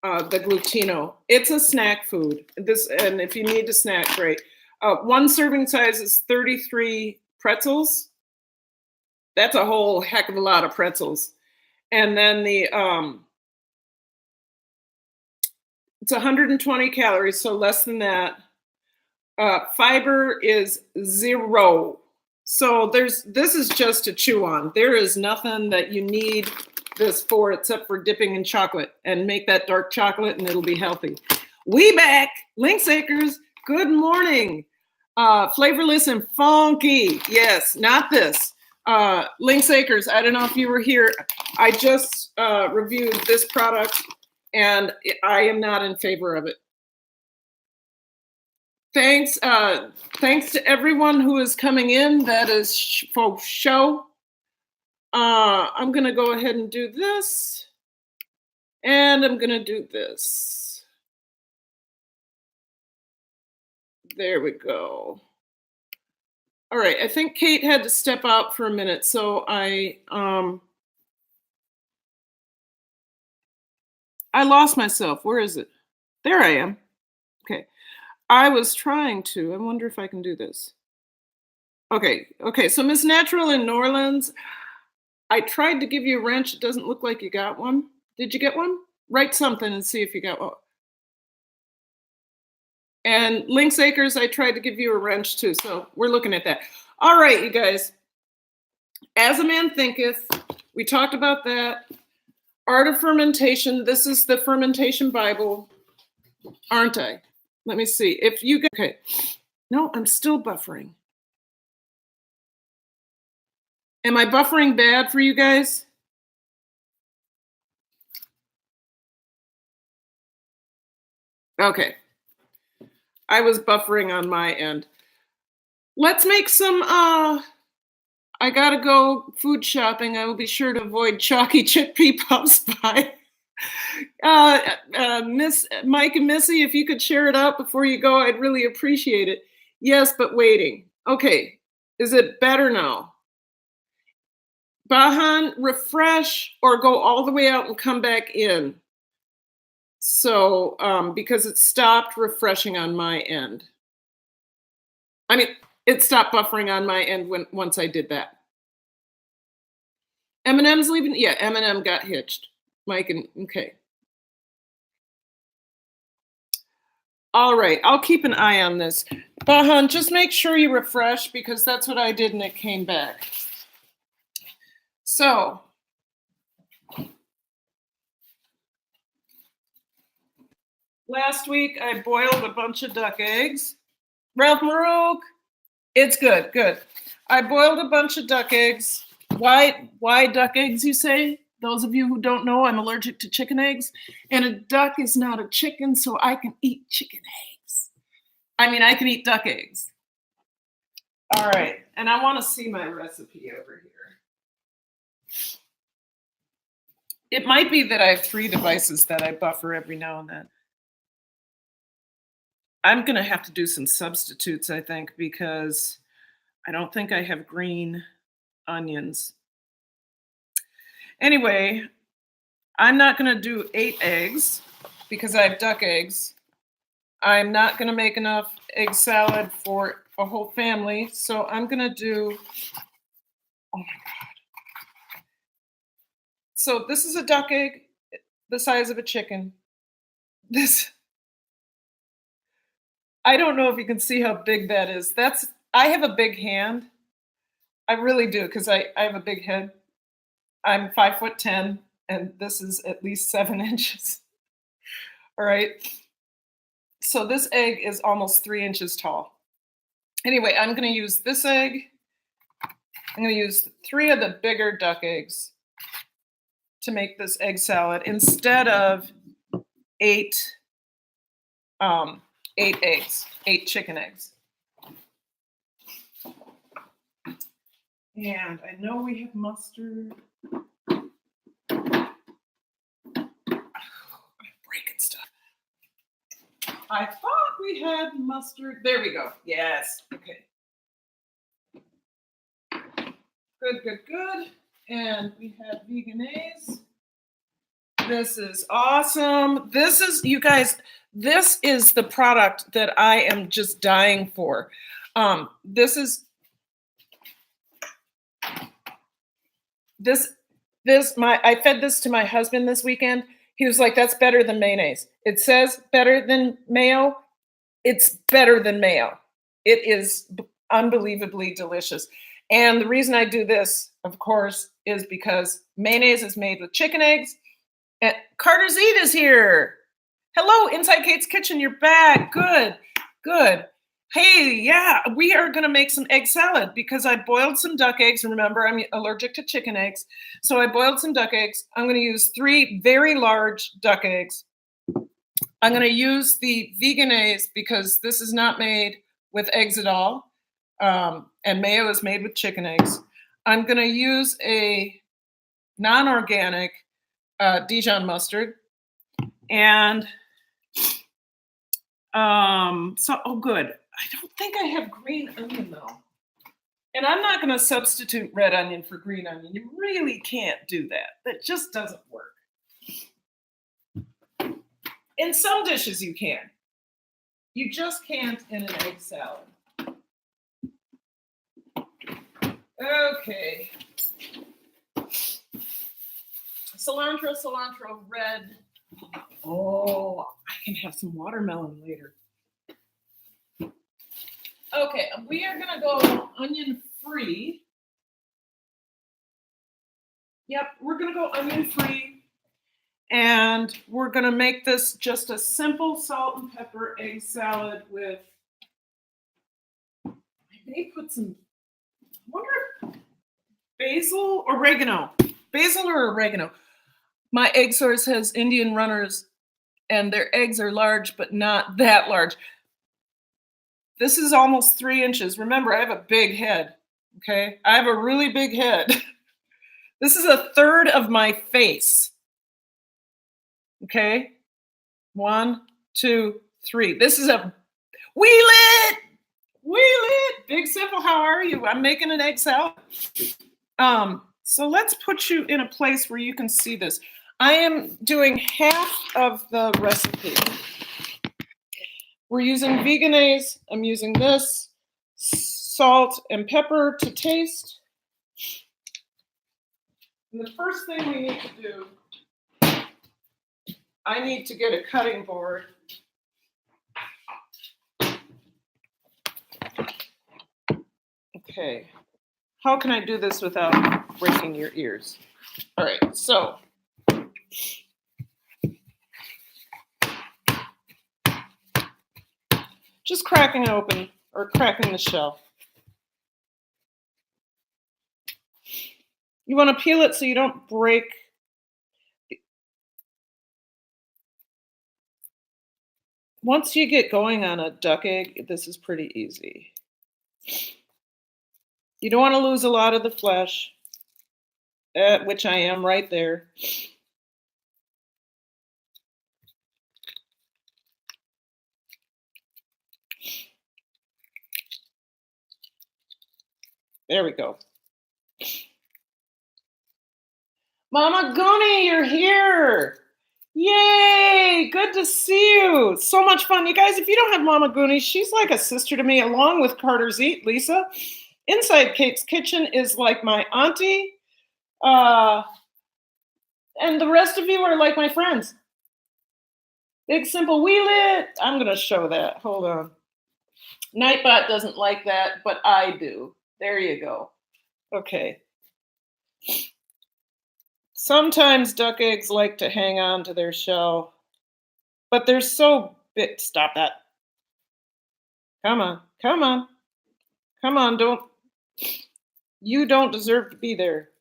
[SPEAKER 1] The glutino. It's a snack food. And if you need to snack, great. One serving size is 33 pretzels. That's a whole heck of a lot of pretzels. And then it's 120 calories, so less than that. Fiber is 0. So this is just to chew on. There is nothing that you need this for except for dipping in chocolate and make that dark chocolate and it'll be healthy. We back, Linksacres, good morning. Flavorless and funky. Yes, not this. Linksacres, I don't know if you were here. I just reviewed this product and I am not in favor of it. Thanks to everyone who is coming in. That is for show. I'm going to go ahead and do this. And I'm going to do this. There we go. All right, I think Kate had to step out for a minute, so I lost myself. Where is it? There I am. Okay. I was trying to. I wonder if I can do this. Okay. So Miss Natural in New Orleans, I tried to give you a wrench. It doesn't look like you got one. Did you get one? Write something and see if you got one. And Linksacres, I tried to give you a wrench too. So we're looking at that. All right, you guys. As a Man Thinketh, we talked about that. Art of Fermentation. This is the Fermentation Bible, aren't I? Let me see. If you get, okay. No, I'm still buffering. Am I buffering bad for you guys? Okay. I was buffering on my end. Let's make some, I gotta go food shopping. I will be sure to avoid chalky chickpea puffs pie. Miss Mike and Missy, if you could share it out before you go, I'd really appreciate it. Yes, but waiting. Okay, is it better now? Bahan, refresh or go all the way out and come back in. So, because it stopped refreshing on my end. I mean, it stopped buffering on my end once I did that. M&M's leaving? Yeah, M&M got hitched. Mike and, okay. All right, I'll keep an eye on this. Bahan, just make sure you refresh because that's what I did and it came back. So, last week I boiled a bunch of duck eggs. Ralph Marouk, it's good. I boiled a bunch of duck eggs. Why duck eggs, you say? Those of you who don't know, I'm allergic to chicken eggs. And a duck is not a chicken, so I can eat chicken eggs. I mean, I can eat duck eggs. All right, and I want to see my recipe over here. It might be that I have 3 devices that I buffer every now and then. I'm going to have to do some substitutes, I think, because I don't think I have green onions. Anyway, I'm not going to do 8 eggs because I have duck eggs. I'm not going to make enough egg salad for a whole family, so I'm going to do, oh my God. So this is a duck egg the size of a chicken. I don't know if you can see how big that is. I have a big hand. I really do, because I have a big head. I'm 5'10", and this is at least 7 inches. All right. So this egg is almost 3 inches tall. Anyway, I'm going to use this egg. I'm going to use 3 of the bigger duck eggs to make this egg salad instead of 8 eggs, 8 chicken eggs. And I know we have mustard. I'm breaking stuff. I thought we had mustard. There we go. Yes. Okay. Good. And we have veganaise. This is awesome. This is, you guys, this is the product that I am just dying for. I fed this to my husband this weekend. He was like, that's better than mayonnaise. It says better than mayo. It's better than mayo. It is unbelievably delicious. And the reason I do this, of course, is because mayonnaise is made with chicken eggs. And Carter's Eat is here. Hello, Inside Kate's Kitchen. You're back. Good. Hey, yeah, we are going to make some egg salad because I boiled some duck eggs. Remember, I'm allergic to chicken eggs. So I boiled some duck eggs. I'm going to use 3 very large duck eggs. I'm going to use the veganaise because this is not made with eggs at all. And mayo is made with chicken eggs. I'm going to use a non-organic Dijon mustard. And good. I don't think I have green onion though. And I'm not going to substitute red onion for green onion. You really can't do that. That just doesn't work. In some dishes you can. You just can't in an egg salad. Okay. Cilantro, red. Oh, I can have some watermelon later. Okay, we are gonna go onion free. Yep, we're gonna go onion free. And we're gonna make this just a simple salt and pepper egg salad with, I may put some, I wonder, basil or oregano. Basil or oregano. My egg source has Indian runners and their eggs are large, but not that large. This is almost 3 inches. Remember, I have a big head, okay? I have a really big head. This is 1/3 of my face, okay? 1, 2, 3. This is a wee lit. Big Simple, how are you? I'm making an egg salad. So let's put you in a place where you can see this. I am doing half of the recipe. We're using veganaise. I'm using this, salt and pepper to taste. And the first thing we need to do, I need to get a cutting board. Okay. How can I do this without breaking your ears? All right, so just cracking it open or cracking the shell. You want to peel it so you don't break. Once you get going on a duck egg, this is pretty easy. You don't want to lose a lot of the flesh, which I am right there. There we go. Mama Goonie, you're here. Yay, good to see you. So much fun. You guys, if you don't have Mama Goonie, she's like a sister to me, along with Carter's Eat, Lisa. Inside Kate's Kitchen is like my auntie. And the rest of you are like my friends. Big Simple Wee Lit. I'm going to show that. Hold on. Nightbot doesn't like that, but I do. There you go. Okay. Sometimes duck eggs like to hang on to their shell, but they're so big. Stop that. Come on. You don't deserve to be there.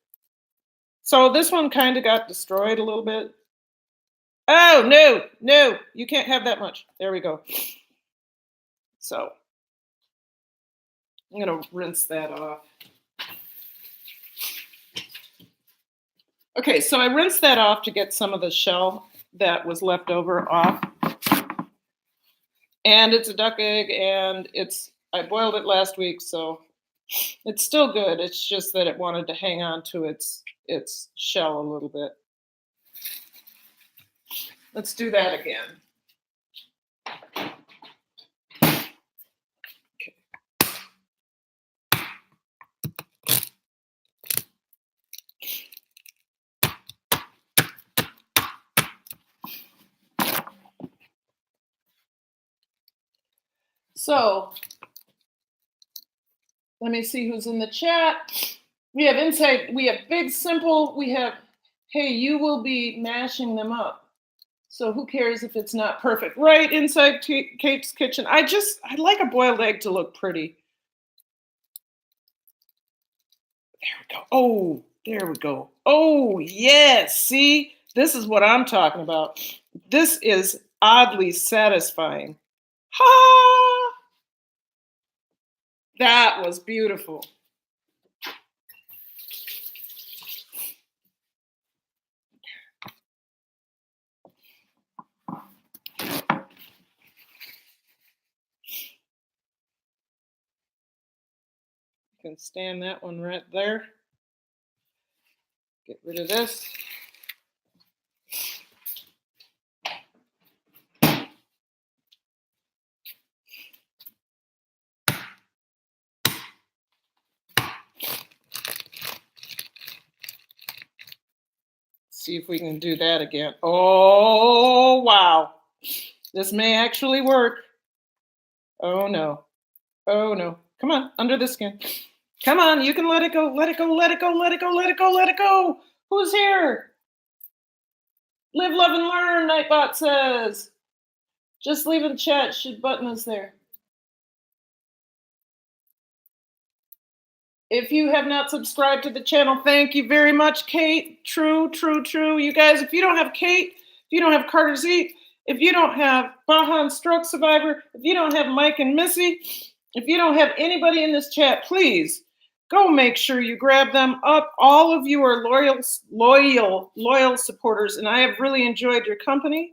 [SPEAKER 1] So this one kind of got destroyed a little bit. Oh, no, you can't have that much. There we go. So I'm going to rinse that off. Okay, so I rinsed that off to get some of the shell that was left over off. And it's a duck egg, and I boiled it last week, so it's still good. It's just that it wanted to hang on to its shell a little bit. Let's do that again. So let me see who's in the chat. We have Insight, we have Big Simple, we have, hey, you will be mashing them up. So who cares if it's not perfect? Right, Inside Kate's Kitchen. I like a boiled egg to look pretty. There we go. Oh, there we go. Oh, yes. See, this is what I'm talking about. This is oddly satisfying. Ha! That was beautiful. Can stand that one right there. Get rid of this. See if we can do that again. Oh, wow. This may actually work. Oh, no. Oh, no. Come on, under the skin. Come on, you can let it go. Let it go, let it go, let it go, let it go, let it go. Who's here? Live, love, and learn, Nightbot says. Just leave in the chat. Button is there. If you have not subscribed to the channel, thank you very much, Kate. True, true, true. You guys, if you don't have Kate, if you don't have Carter's Eat, if you don't have Baja and Stroke Survivor, if you don't have Mike and Missy, if you don't have anybody in this chat, please go make sure you grab them up. All of you are loyal supporters, and I have really enjoyed your company.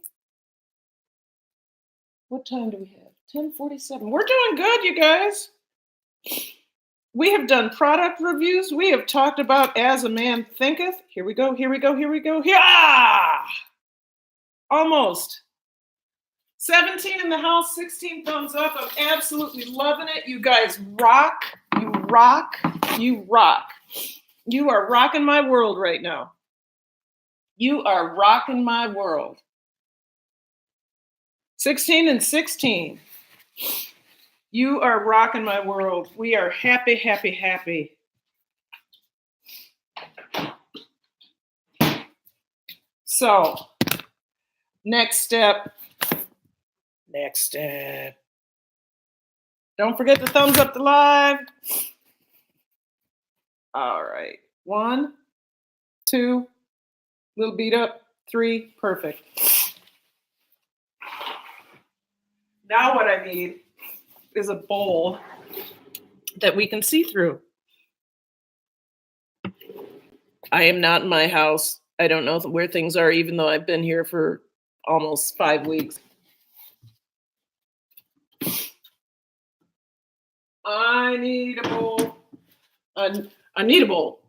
[SPEAKER 1] What time do we have? 10:47. We're doing good, you guys. We have done product reviews. We have talked about As a Man Thinketh. Here we go, here we go, here we go. Yeah! Almost. 17 in the house, 16 thumbs up. I'm absolutely loving it. You guys rock. You rock. You rock. You are rocking my world right now. You are rocking my world. 16 and 16. You are rocking my world. We are happy, happy, happy. So, next step. Don't forget to thumbs up the live. All right. 1, 2, little beat up. 3, perfect. Now what I need is a bowl that we can see through. I am not in my house. I don't know where things are, even though I've been here for almost 5 weeks. I need a bowl. I need a bowl.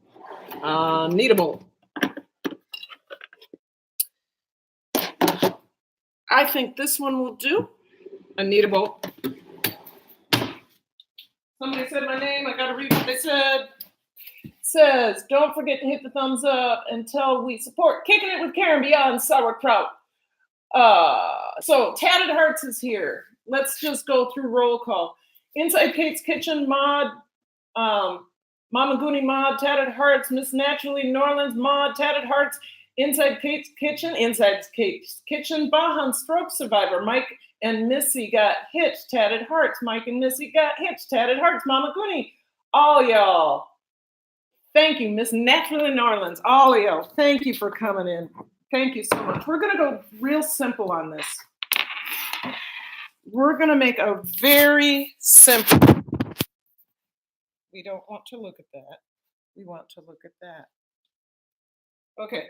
[SPEAKER 1] Need a bowl. I think this one will do. I need a bowl. Somebody said my name. I got to read what they said. It says, don't forget to hit the thumbs up until we support Kicking It with Karen Beyond Sauerkraut. So Tatted Hearts is here. Let's just go through roll call. Inside Kate's Kitchen mod, Mama Goonie mod, Tatted Hearts, Miss Naturally Norlands mod, Tatted Hearts, Inside Kate's Kitchen, Baja and Stroke Survivor, Mike and Missy got hit, Tatted Hearts, Mike and Missy got hit, Tatted Hearts, Mama Goonie, all y'all. Thank you, Miss Naturally Norlands, all of y'all. Thank you for coming in. Thank you so much. We're going to go real simple on this. We're going to make a very simple. We don't want to look at that. We want to look at that. Okay.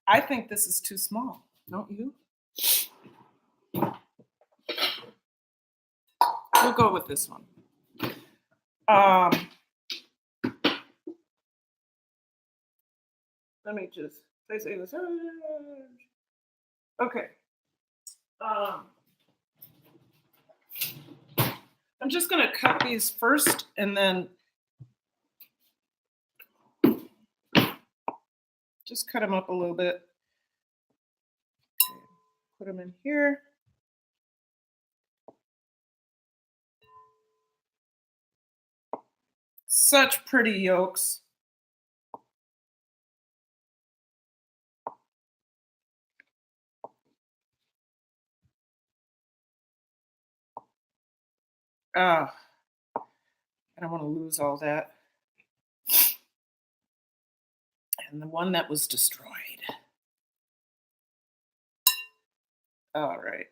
[SPEAKER 1] I think this is too small, don't you? We'll go with this one. Let me just say this. Okay. I'm just going to cut these first and then just cut them up a little bit. Okay. Put them in here. Such pretty yolks. I don't want to lose all that. And the one that was destroyed. All right.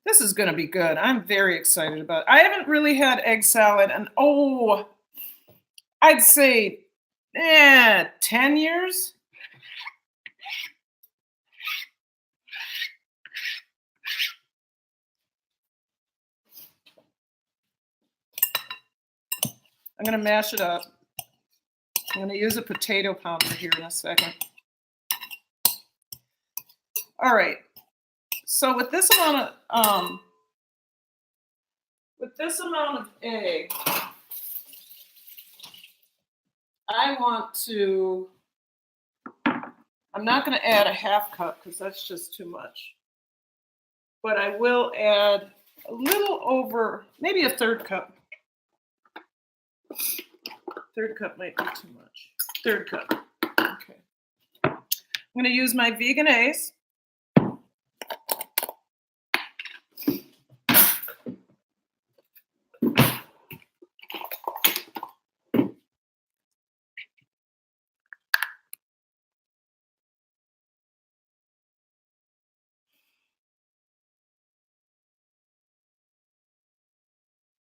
[SPEAKER 1] This is going to be good. I'm very excited about it. I haven't really had egg salad and I'd say 10 years. I'm going to mash it up. I'm going to use a potato pounder here in a second. All right. So with this amount of egg, I'm not going to add a half cup because that's just too much. But I will add a little over, maybe a third cup. Third cup might be too much. Third cup. Okay. I'm going to use my veganaise.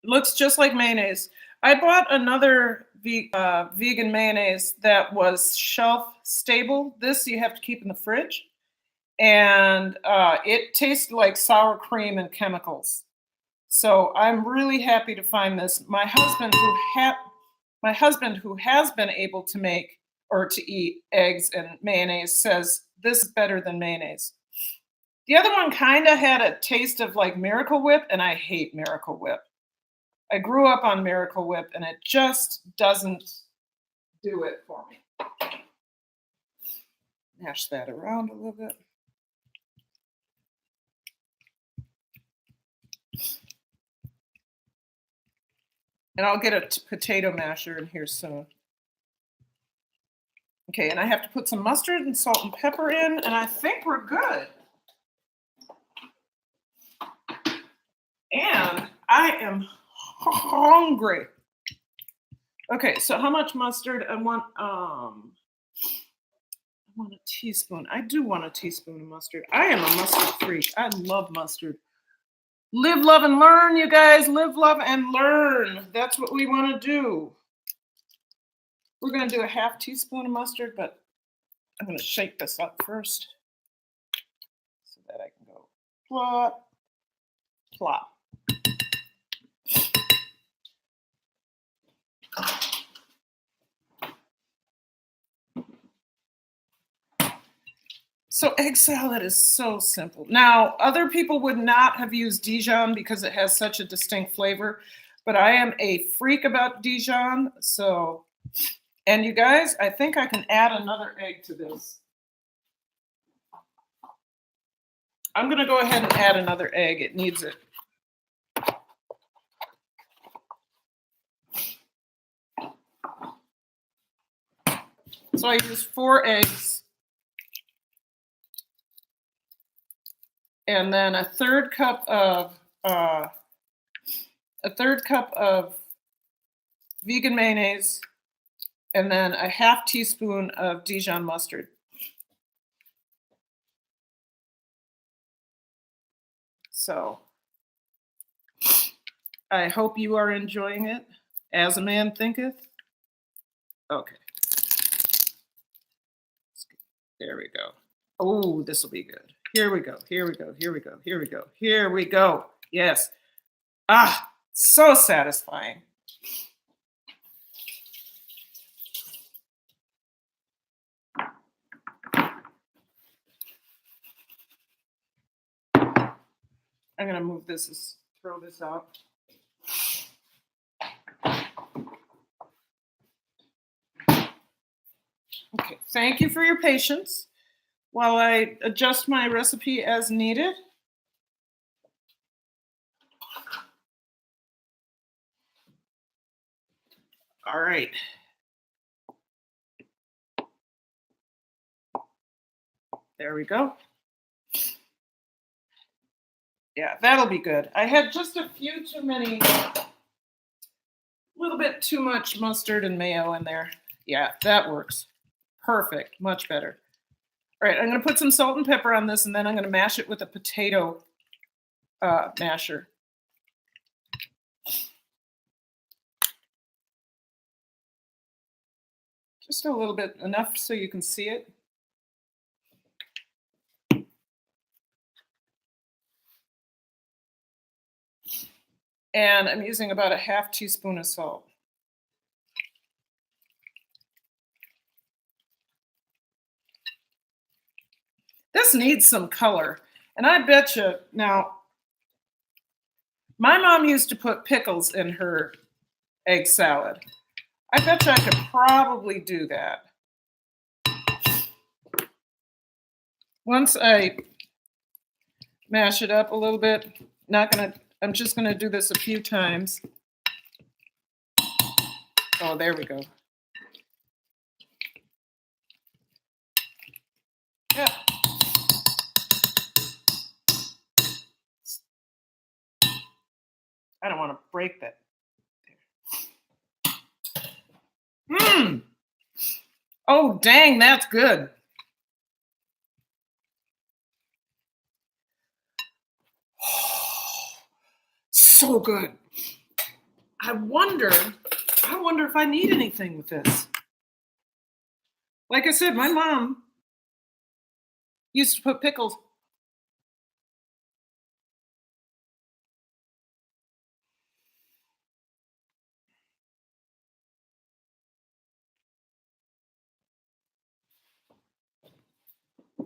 [SPEAKER 1] Looks just like mayonnaise. I bought another vegan mayonnaise that was shelf stable. This you have to keep in the fridge. And it tasted like sour cream and chemicals. So I'm really happy to find this. My husband who has been able to make or to eat eggs and mayonnaise says this is better than mayonnaise. The other one kind of had a taste of like Miracle Whip, and I hate Miracle Whip. I grew up on Miracle Whip, and it just doesn't do it for me. Mash that around a little bit. And I'll get a potato masher in here soon. Okay, and I have to put some mustard and salt and pepper in, and I think we're good. And I am hungry. Okay, so how much mustard? I want a teaspoon. I do want a teaspoon of mustard. I am a mustard freak. I love mustard. Live, love, and learn, you guys. Live, love, and learn. That's what we want to do. We're going to do a half teaspoon of mustard, but I'm going to shake this up first so that I can go plop, plop. So egg salad is so simple. Now, other people would not have used Dijon because it has such a distinct flavor, but I am a freak about Dijon. So, and you guys, I think I can add another egg to this. I'm going to go ahead and add another egg. It needs it. So I use 4 eggs. And then a third cup of vegan mayonnaise, and then a half teaspoon of Dijon mustard. So I hope you are enjoying it. As a man thinketh. Okay. There we go. Oh, this will be good. Here we go. Here we go. Here we go. Here we go. Here we go. Yes. Ah, so satisfying. I'm going to move this, throw this out. Okay, thank you for your patience while I adjust my recipe as needed. All right. There we go. Yeah, that'll be good. I had just a few too many, a little bit too much mustard and mayo in there. Yeah, that works. Perfect, much better. All right, I'm going to put some salt and pepper on this, and then I'm going to mash it with a potato masher. Just a little bit, enough so you can see it. And I'm using about a half teaspoon of salt. This needs some color. And I bet you, now, my mom used to put pickles in her egg salad. I bet you I could probably do that. Once I mash it up a little bit, I'm just gonna do this a few times. Oh, there we go. Yeah. I don't want to break that. Mmm. Oh, dang, that's good. So good. I wonder if I need anything with this. Like I said, my mom used to put pickles.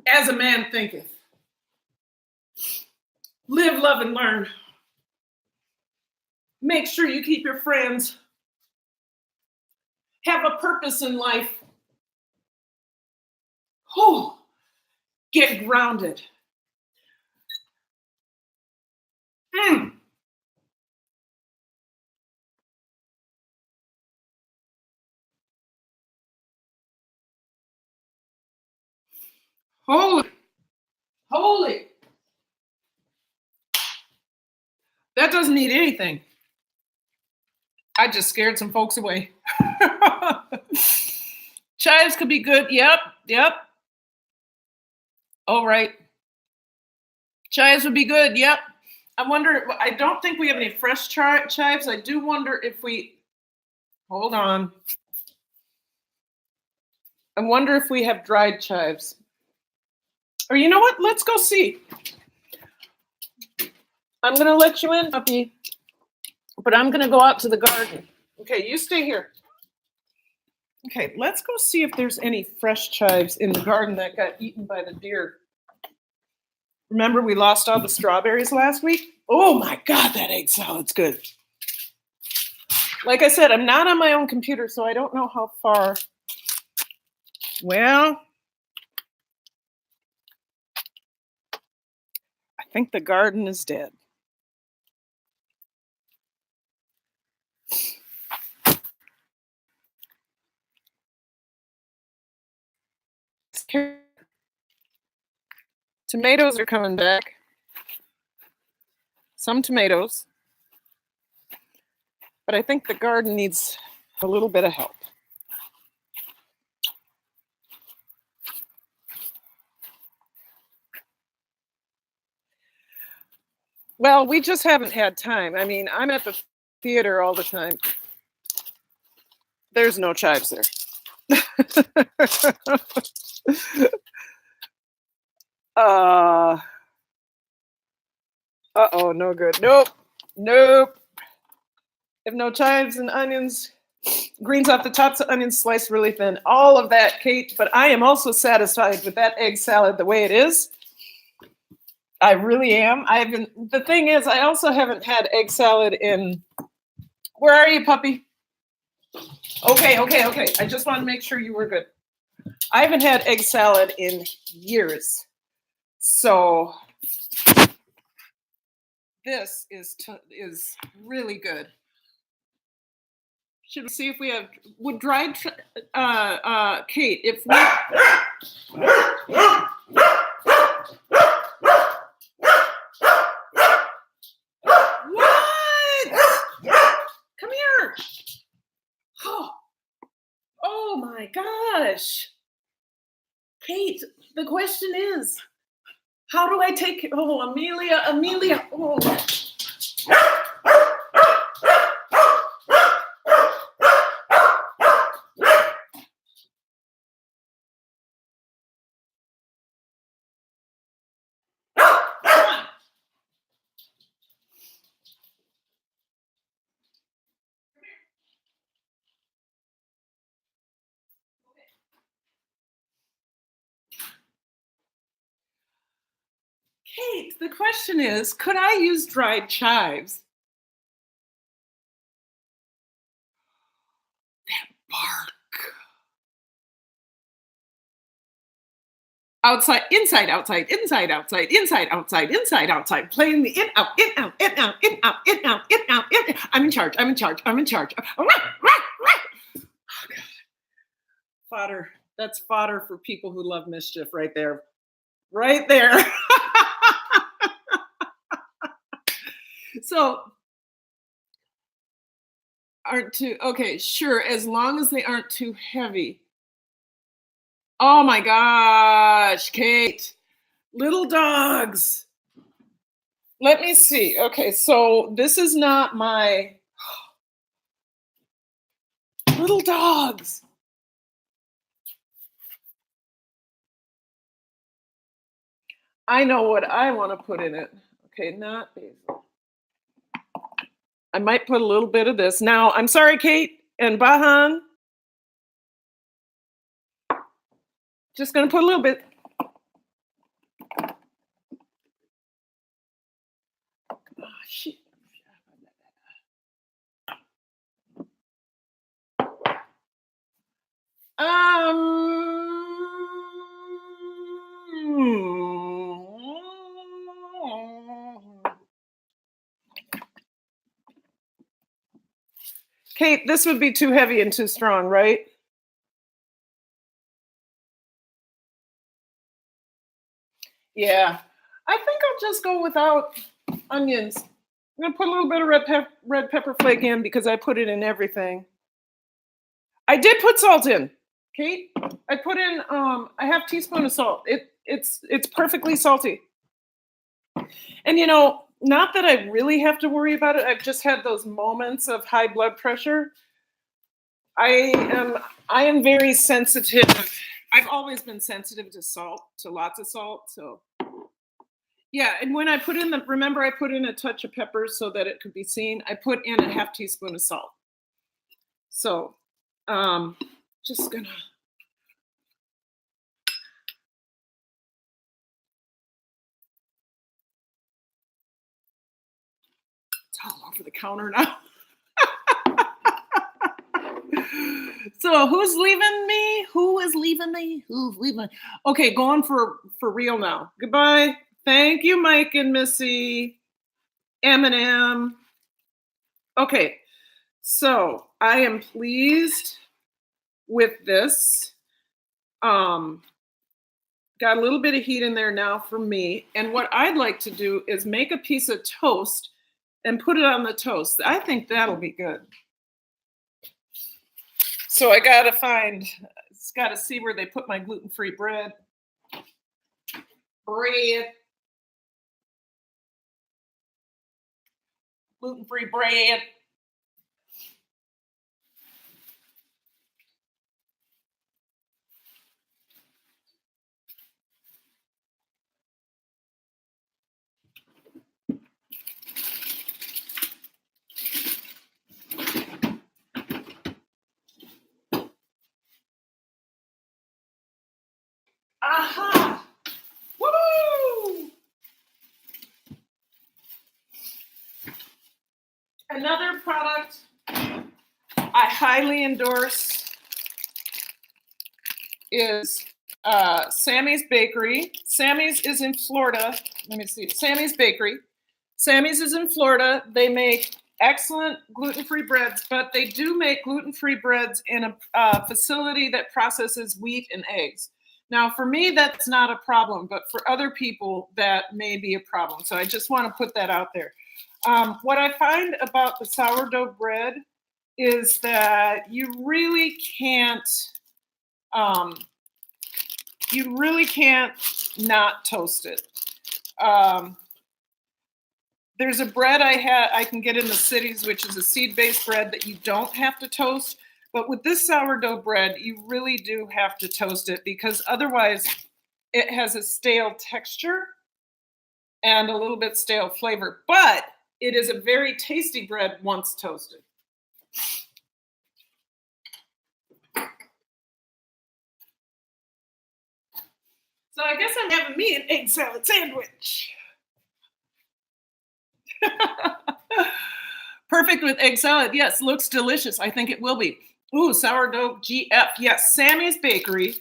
[SPEAKER 1] As a man thinketh. Live, love, and learn. Make sure you keep your friends. Have a purpose in life. Oh, get grounded. Mm. Holy. That doesn't need anything. I just scared some folks away. Chives could be good. Yep. All right. Chives would be good. Yep. I don't think we have any fresh chives. I do wonder if hold on. I wonder if we have dried chives. Or you know what? Let's go see. I'm going to let you in, puppy. But I'm going to go out to the garden. Okay, you stay here. Okay, let's go see if there's any fresh chives in the garden that got eaten by the deer. Remember we lost all the strawberries last week? Oh my God, that egg salad's good. Like I said, I'm not on my own computer, so I don't know how far. Well, I think the garden is dead. Tomatoes are coming back. Some tomatoes. But I think the garden needs a little bit of help. Well, we just haven't had time. I mean, I'm at the theater all the time. There's no chives there. Uh, uh-oh, no good. Nope. Nope. If no chives and onions, greens off the tops of onions sliced really thin. All of that, Kate, but I am also satisfied with that egg salad the way it is. I really am. The thing is, I also haven't had egg salad in, where are you, puppy? Okay. I just want to make sure you were good. I haven't had egg salad in years. So this is really good. Should we see if we have would dried Kate, if we what? Come here. Oh my gosh. Kate, the question is, how do I take, oh, Amelia, oh. Kate, the question is, could I use dried chives? That bark. Outside, inside, outside, inside, outside, inside, outside, inside, outside, playing the in, out, in, out, in, out, in, out, in, out, in, out, in. I'm in charge. Oh, God. Fodder. That's fodder for people who love mischief right there. Right there. So, aren't too, okay, sure, as long as they aren't too heavy. Oh my gosh, Kate. Little dogs. Let me see. Okay, so this is not my little dogs. I know what I want to put in it. Okay, not basil. I might put a little bit of this. Now, I'm sorry, Kate and Bahan. Just going to put a little bit. Oh, shit. Kate, this would be too heavy and too strong, right? Yeah. I think I'll just go without onions. I'm going to put a little bit of red pepper flake in because I put it in everything. I did put salt in, Kate. I put in a half teaspoon of salt. It's perfectly salty. And you know, not that I really have to worry about it. I've just had those moments of high blood pressure. I am very sensitive. I've always been sensitive to salt, to lots of salt. So yeah, and when I put in remember I put in a touch of pepper so that it could be seen. I put in a half teaspoon of salt. So just gonna. It's all over the counter now. So who's leaving me? Who is leaving me? Who's leaving? Okay, going for real now. Goodbye. Thank you, Mike and Missy. Eminem. Okay, so I am pleased with this. Got a little bit of heat in there now for me. And what I'd like to do is make a piece of toast and put it on the toast. I think that'll be good. So I gotta see where they put my gluten-free bread. Gluten-free bread. Aha! Woo! Another product I highly endorse is Sammy's Bakery. Sammy's is in Florida. Let me see. Sammy's Bakery. Sammy's is in Florida. They make excellent gluten-free breads, but they do make gluten-free breads in a facility that processes wheat and eggs. Now, for me, that's not a problem, but for other people, that may be a problem. So I just want to put that out there. What I find about the sourdough bread is that you really can't not toast it. There's a bread I can get in the cities, which is a seed-based bread that you don't have to toast. But with this sourdough bread, you really do have to toast it, because otherwise it has a stale texture and a little bit stale flavor. But it is a very tasty bread once toasted. So I guess I'm having me an egg salad sandwich. Perfect with egg salad. Yes, looks delicious. I think it will be. Ooh, sourdough GF. Yes, Sammy's Bakery.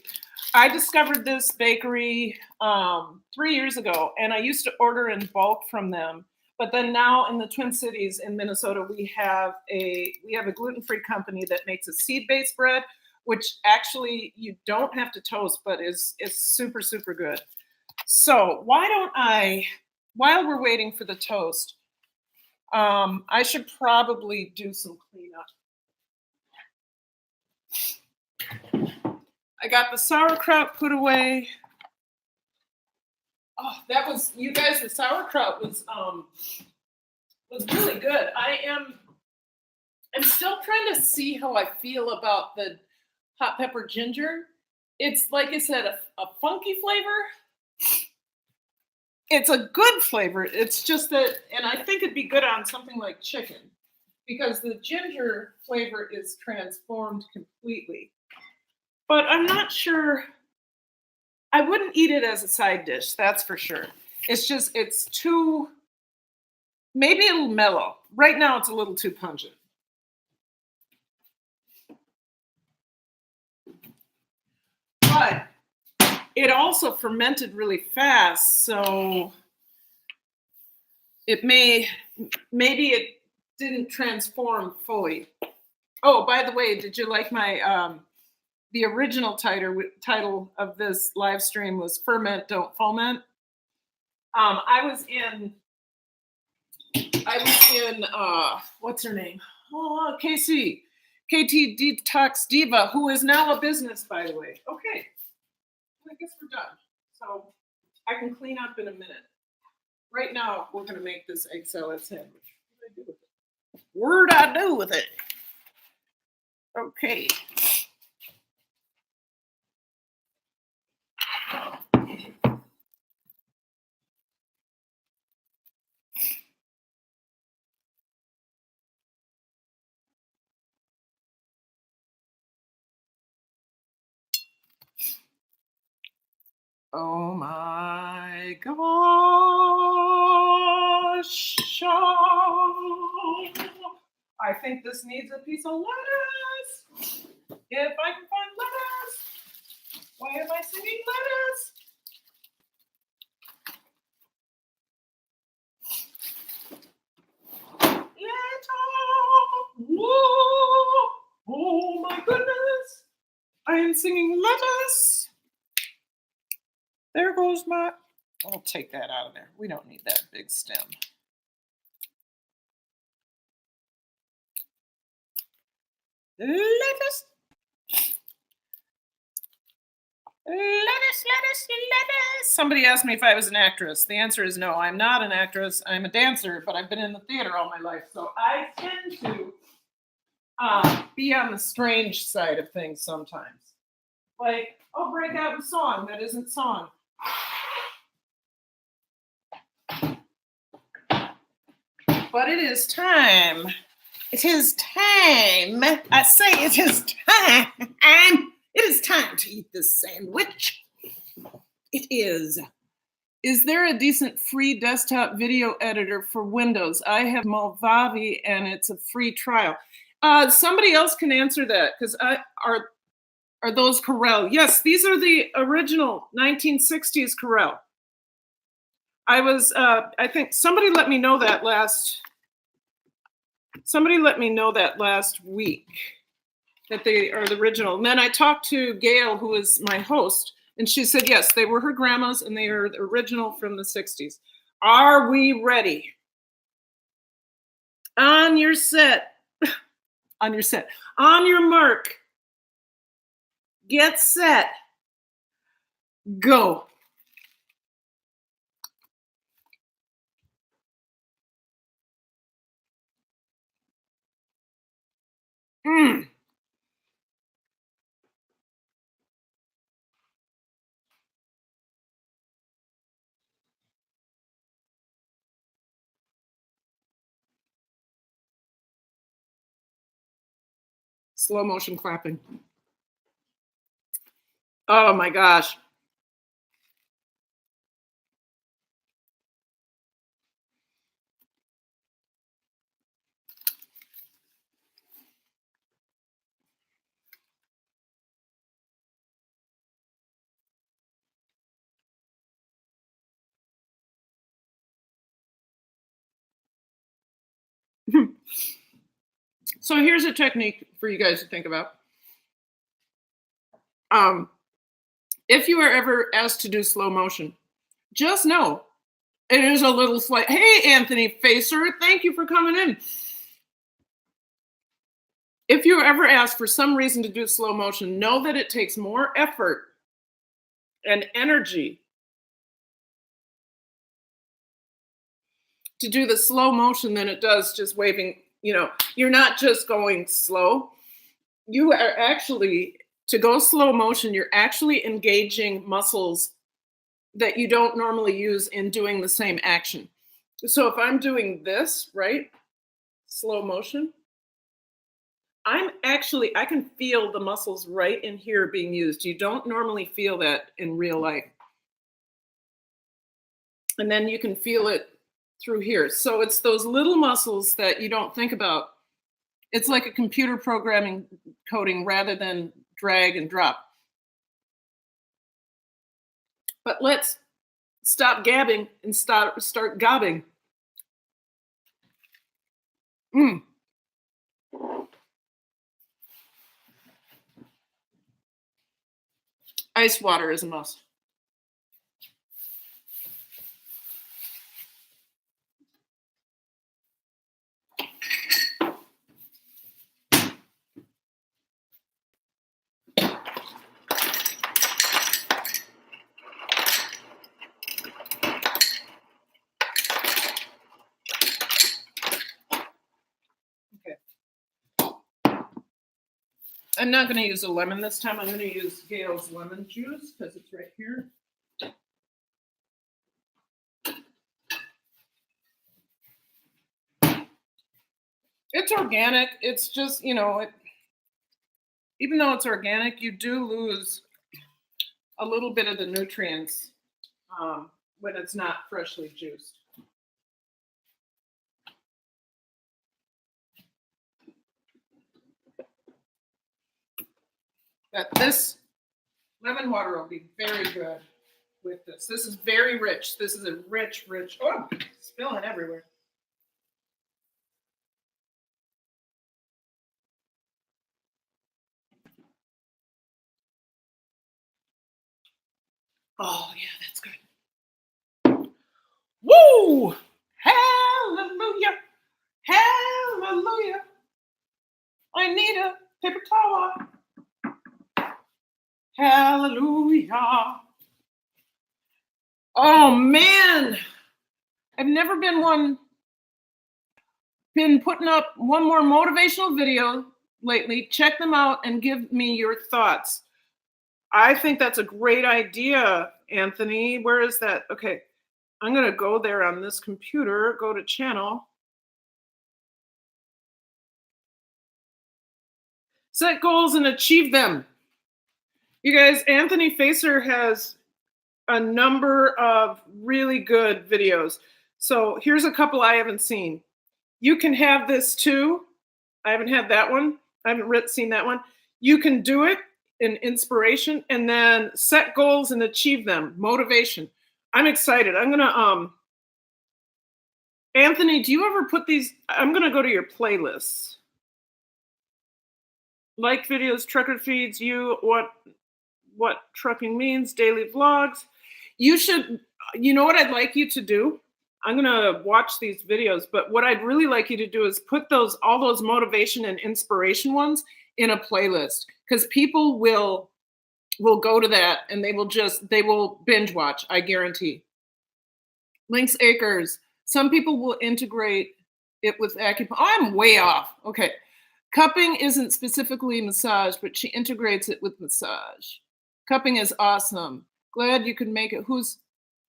[SPEAKER 1] I discovered this bakery 3 years ago, and I used to order in bulk from them. But then now in the Twin Cities in Minnesota, we have a gluten-free company that makes a seed-based bread, which actually you don't have to toast, but is super, super good. So why don't I, while we're waiting for the toast, I should probably do some cleanup. I got the sauerkraut put away. Oh, that was, you guys, the sauerkraut was really good. I'm still trying to see how I feel about the hot pepper ginger. It's, like I said, a funky flavor. It's a good flavor. It's just that, and I think it'd be good on something like chicken, because the ginger flavor is transformed completely. But I'm not sure. I wouldn't eat it as a side dish, that's for sure. It's too, maybe a little mellow. Right now it's a little too pungent. But it also fermented really fast, so maybe it didn't transform fully. Oh, by the way, did you like my the original title of this live stream was Ferment, Don't Foment. I was in what's her name? Oh, KT Detox Diva, who is now a business, by the way. Okay, I guess we're done. So I can clean up in a minute. Right now, we're going to make this egg salad sandwich. What did I do with it? Okay. Oh my gosh. I think this needs a piece of lettuce. If I can find lettuce. Why am I singing lettuce? Whoa. Oh my goodness. I am singing lettuce. There goes my, I'll take that out of there. We don't need that big stem. Lettuce. Lettuce. Somebody asked me if I was an actress. The answer is no, I'm not an actress. I'm a dancer, but I've been in the theater all my life. So I tend to be on the strange side of things sometimes. Like, I'll break out in song that isn't song. But it is time. It is time. I say it is time. It is time to eat this sandwich. It is. Is there a decent free desktop video editor for Windows? I have Movavi and it's a free trial. Somebody else can answer that because are those Corel? Yes, these are the original 1960s Corel. I think somebody let me know that last week that they are the original. And then I talked to Gail, who is my host, and she said, yes, they were her grandma's and they are the original from the 60s. Are we ready? On your set. On your mark. Get set. Go. Slow motion clapping. Oh my gosh. So here's a technique for you guys to think about. If you are ever asked to do slow motion, just know it is a little slight. Hey, Anthony Facer, thank you for coming in. If you ever asked for some reason to do slow motion, know that it takes more effort and energy to do the slow motion than it does just waving. You're not just going slow. You are actually, to go slow motion, you're actually engaging muscles that you don't normally use in doing the same action. So if I'm doing this, right, slow motion, I can feel the muscles right in here being used. You don't normally feel that in real life. And then you can feel it through here. So it's those little muscles that you don't think about. It's like a computer programming coding rather than drag and drop. But let's stop gabbing and start gobbing. Ice water is a must. I'm not going to use a lemon this time. I'm going to use Gail's lemon juice because it's right here. It's organic. It's just, even though it's organic, you do lose a little bit of the nutrients when it's not freshly juiced. But this lemon water will be very good with this. This is very rich. This is a rich, oh, spilling everywhere. Oh, yeah, that's good. Woo! Hallelujah! Hallelujah! I need a paper towel. Hallelujah. Oh, man. I've never been putting up one more motivational video lately. Check them out and give me your thoughts. I think that's a great idea, Anthony. Where is that? Okay. I'm going to go there on this computer, go to channel. Set goals and achieve them. You guys, Anthony Facer has a number of really good videos. So here's a couple I haven't seen. You can have this too. I haven't had that one. I haven't seen that one. You can do it in inspiration and then set goals and achieve them. Motivation. I'm excited. I'm gonna Anthony, do you ever put these? I'm gonna go to your playlists. Like videos, trucker feeds, you what trucking means, daily vlogs. You should, you know what I'd like you to do? I'm going to watch these videos, but what I'd really like you to do is put all those motivation and inspiration ones in a playlist, because people will go to that and they will binge watch, I guarantee. Lynx Acres. Some people will integrate it with acupuncture. Oh, I'm way off. Okay. Cupping isn't specifically massage, but she integrates it with massage. Cupping is awesome. Glad you could make it.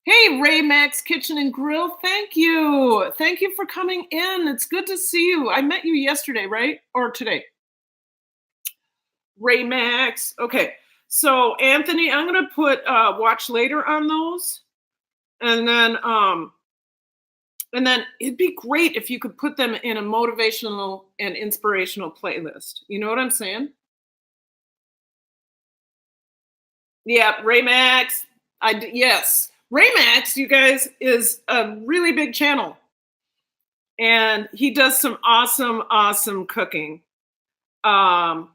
[SPEAKER 1] Hey, Ray Max Kitchen and Grill. Thank you. Thank you for coming in. It's good to see you. I met you yesterday, right? Or today? Ray Max. Okay. So Anthony, I'm gonna put watch later on those. And then it'd be great if you could put them in a motivational and inspirational playlist. You know what I'm saying? Yeah, Raymax. Yes, Raymax, you guys, is a really big channel, and he does some awesome cooking. I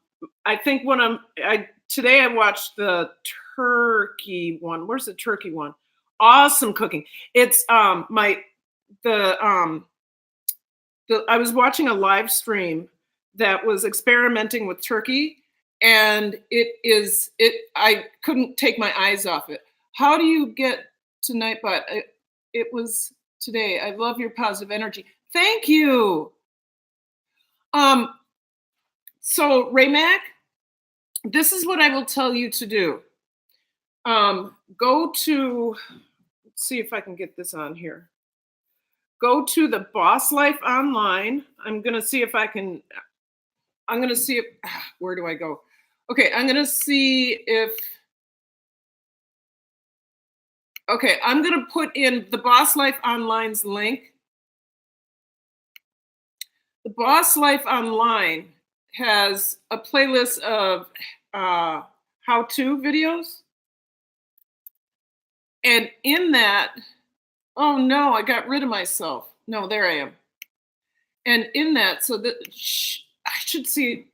[SPEAKER 1] think today I watched the turkey one. Where's the turkey one? Awesome cooking. It's I was watching a live stream that was experimenting with turkey, and I couldn't take my eyes off it. How do you get to Nightbot? It was today. I love your positive energy. Thank you. So Raymac, this is what I will tell you to do. Go to, let's see if I can get this on here. Go to the Boss Life Online. I'm going to see if, where do I go? Okay, I'm going to see if, okay, I'm going to put in the Boss Life Online's link. The Boss Life Online has a playlist of how-to videos. And in that, oh no, I got rid of myself. No, there I am. And in that, so that I should see,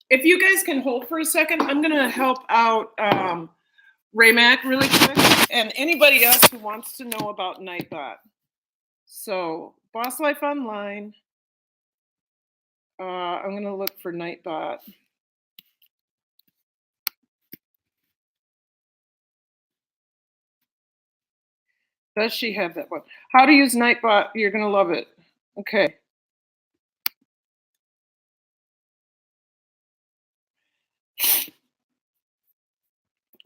[SPEAKER 1] if you guys can hold for a second, I'm going to help out Raymac really quick, and anybody else who wants to know about Nightbot. So, Boss Life Online. I'm going to look for Nightbot. Does she have that one? How to use Nightbot. You're going to love it. Okay.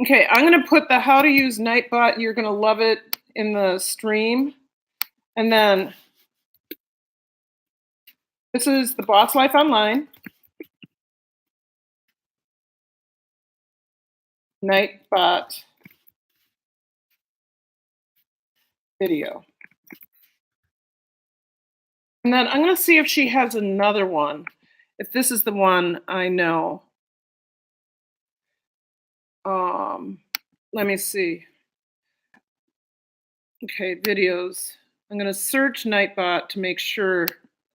[SPEAKER 1] Okay, I'm going to put the how to use Nightbot. You're going to love it in the stream. And then this is the Boss Life Online. Nightbot video. And then I'm going to see if she has another one. If this is the one I know. Let me see. Okay, videos. I'm going to search Nightbot to make sure.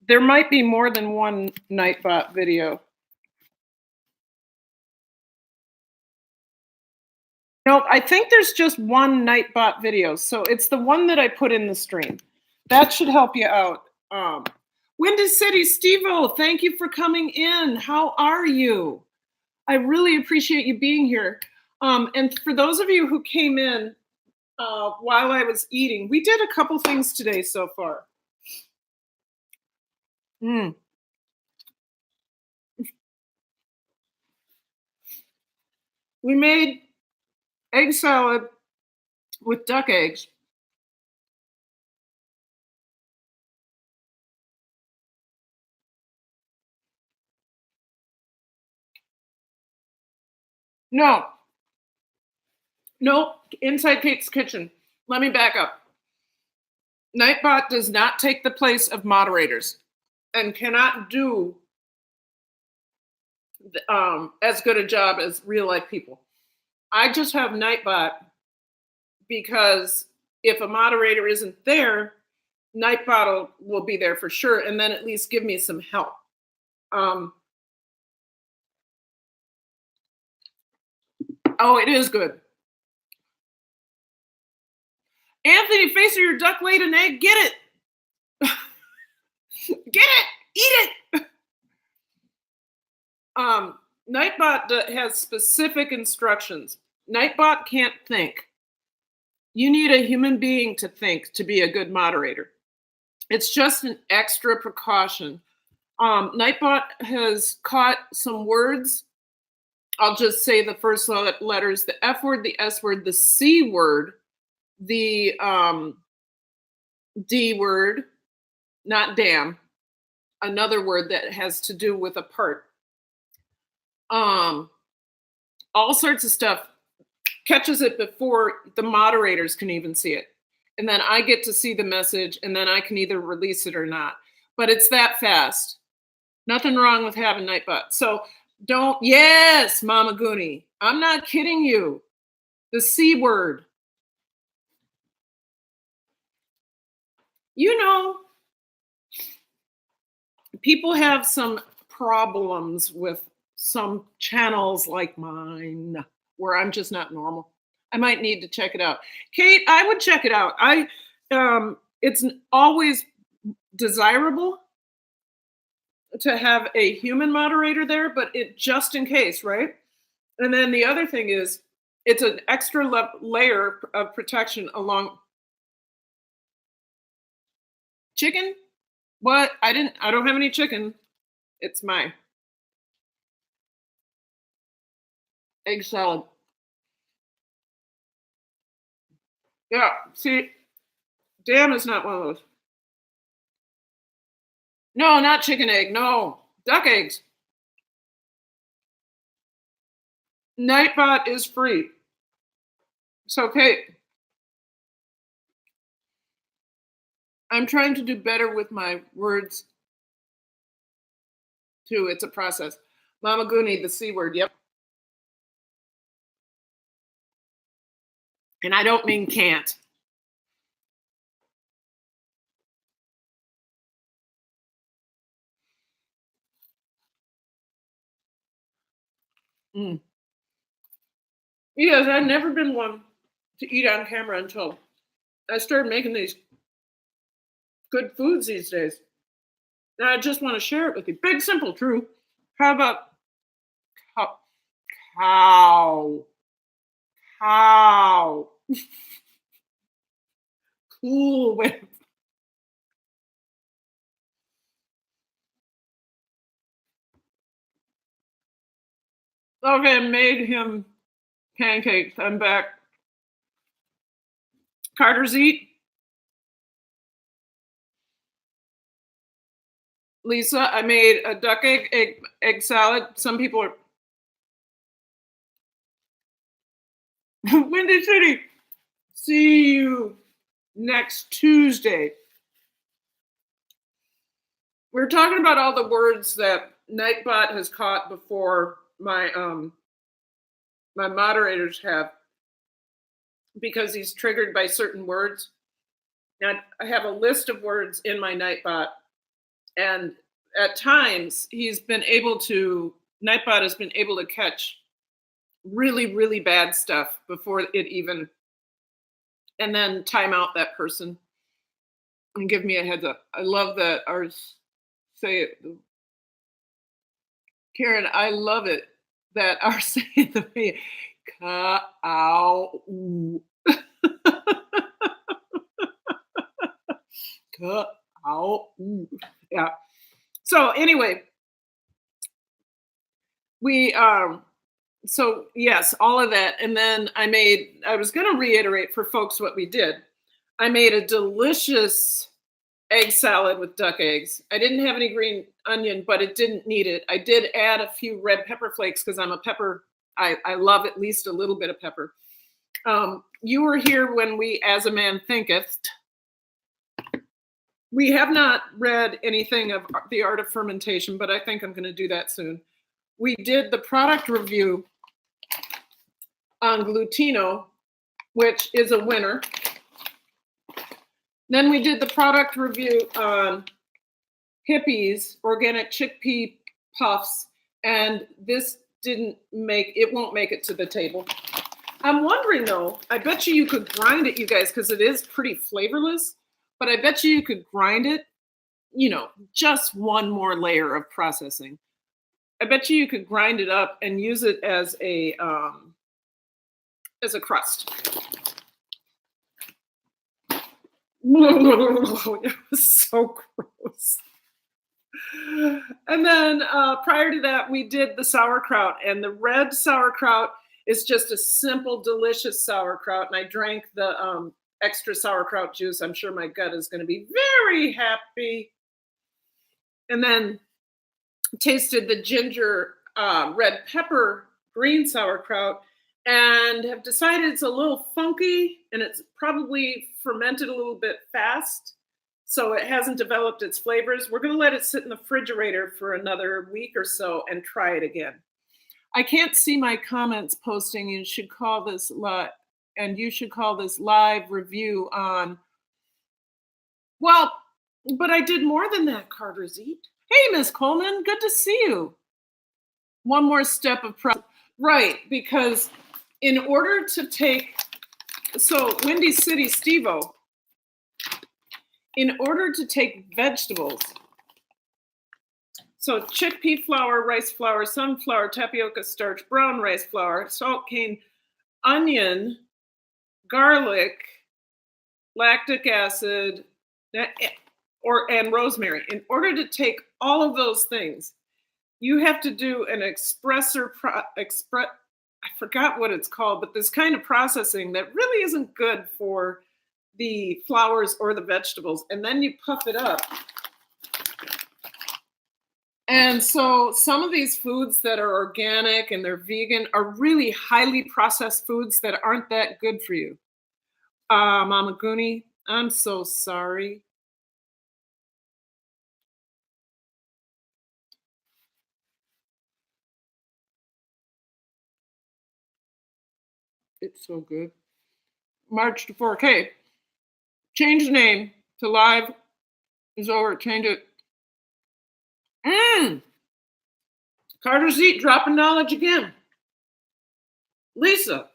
[SPEAKER 1] There might be more than one Nightbot video. No, I think there's just one Nightbot video. So it's the one that I put in the stream. That should help you out. Windy City, Steve-O, thank you for coming in. How are you? I really appreciate you being here. And for those of you who came in while I was eating, we did a couple things today so far. We made egg salad with duck eggs. No, Nope, inside Kate's kitchen. Let me back up. Nightbot does not take the place of moderators and cannot do as good a job as real life people. I just have Nightbot because if a moderator isn't there, Nightbot will be there for sure, and then at least give me some help. Oh, it is good. Anthony, face of your duck laid an egg. Get it. Get it. Eat it. Nightbot has specific instructions. Nightbot can't think. You need a human being to think to be a good moderator. It's just an extra precaution. Nightbot has caught some words. I'll just say the first letters, the F word, the S word, the C word, the D word, not damn, another word that has to do with a part. All sorts of stuff, catches it before the moderators can even see it. And then I get to see the message, and then I can either release it or not. But it's that fast. Nothing wrong with having Nightbot. So yes, Mama Goonie, I'm not kidding you. The C word. You know, people have some problems with some channels like mine where I'm just not normal. I might need to check it out. Kate, I would check it out. It's always desirable to have a human moderator there, but it just in case, right? And then the other thing is, it's an extra layer of protection along chicken. What? I don't have any chicken. It's my egg salad. Yeah, see, damn is not one of those. No, not chicken egg. No, duck eggs. Nightbot is free. So, Kate, I'm trying to do better with my words, too. It's a process. Mama Goonie, the C word, yep. And I don't mean can't. Yes, I've never been one to eat on camera until I started making these good foods these days. And I just want to share it with you. Big, simple, true. How about cow? Cool Whip. Okay, made him pancakes. I'm back. Carter's eat. Lisa, I made a duck egg salad. Some people are Windy City. See you next Tuesday. We're talking about all the words that Nightbot has caught before my my moderators have, because he's triggered by certain words. Now, I have a list of words in my Nightbot, and at times Nightbot has been able to catch really, really bad stuff before it even, and then time out that person and give me a heads up. I love that. Karen, I love it that our saying the way cow. Yeah. So anyway, we so yes, all of that. And then I was going to reiterate for folks what we did. I made a delicious egg salad with duck eggs. I didn't have any green onion, but it didn't need it. I did add a few red pepper flakes because I'm a pepper. I love at least a little bit of pepper. You were here when we, As a Man Thinketh. We have not read anything of the Art of Fermentation, but I think I'm going to do that soon. We did the product review on Glutino, which is a winner. Then we did the product review on Hippie's organic chickpea puffs, and this won't make it to the table. I'm wondering though, I bet you could grind it, you guys, because it is pretty flavorless, but I bet you could grind it, just one more layer of processing. I bet you could grind it up and use it as a crust. It was so gross. And then prior to that, we did the sauerkraut, and the red sauerkraut is just a simple, delicious sauerkraut. And I drank the extra sauerkraut juice. I'm sure my gut is going to be very happy. And then tasted the ginger red pepper green sauerkraut, and have decided it's a little funky, and it's probably fermented a little bit fast, so it hasn't developed its flavors. We're going to let it sit in the refrigerator for another week or so and try it again. I can't see my comments posting. You should call this live review on. Well, but I did more than that, Carter's Eat. Hey, Miss Coleman, good to see you. One more step of right, because in order to take, so Windy City Steve-O, in order to take vegetables, so chickpea flour, rice flour, sunflower, tapioca starch, brown rice flour, salt cane, onion, garlic, lactic acid, and rosemary. In order to take all of those things, you have to do an I forgot what it's called, but this kind of processing that really isn't good for the flours or the vegetables. And then you puff it up. And so some of these foods that are organic and they're vegan are really highly processed foods that aren't that good for you. Mama Goonie, I'm so sorry. It's so good. March to 4K. Change the name to live is over. Change it. Carter's Eat, dropping knowledge again. Lisa.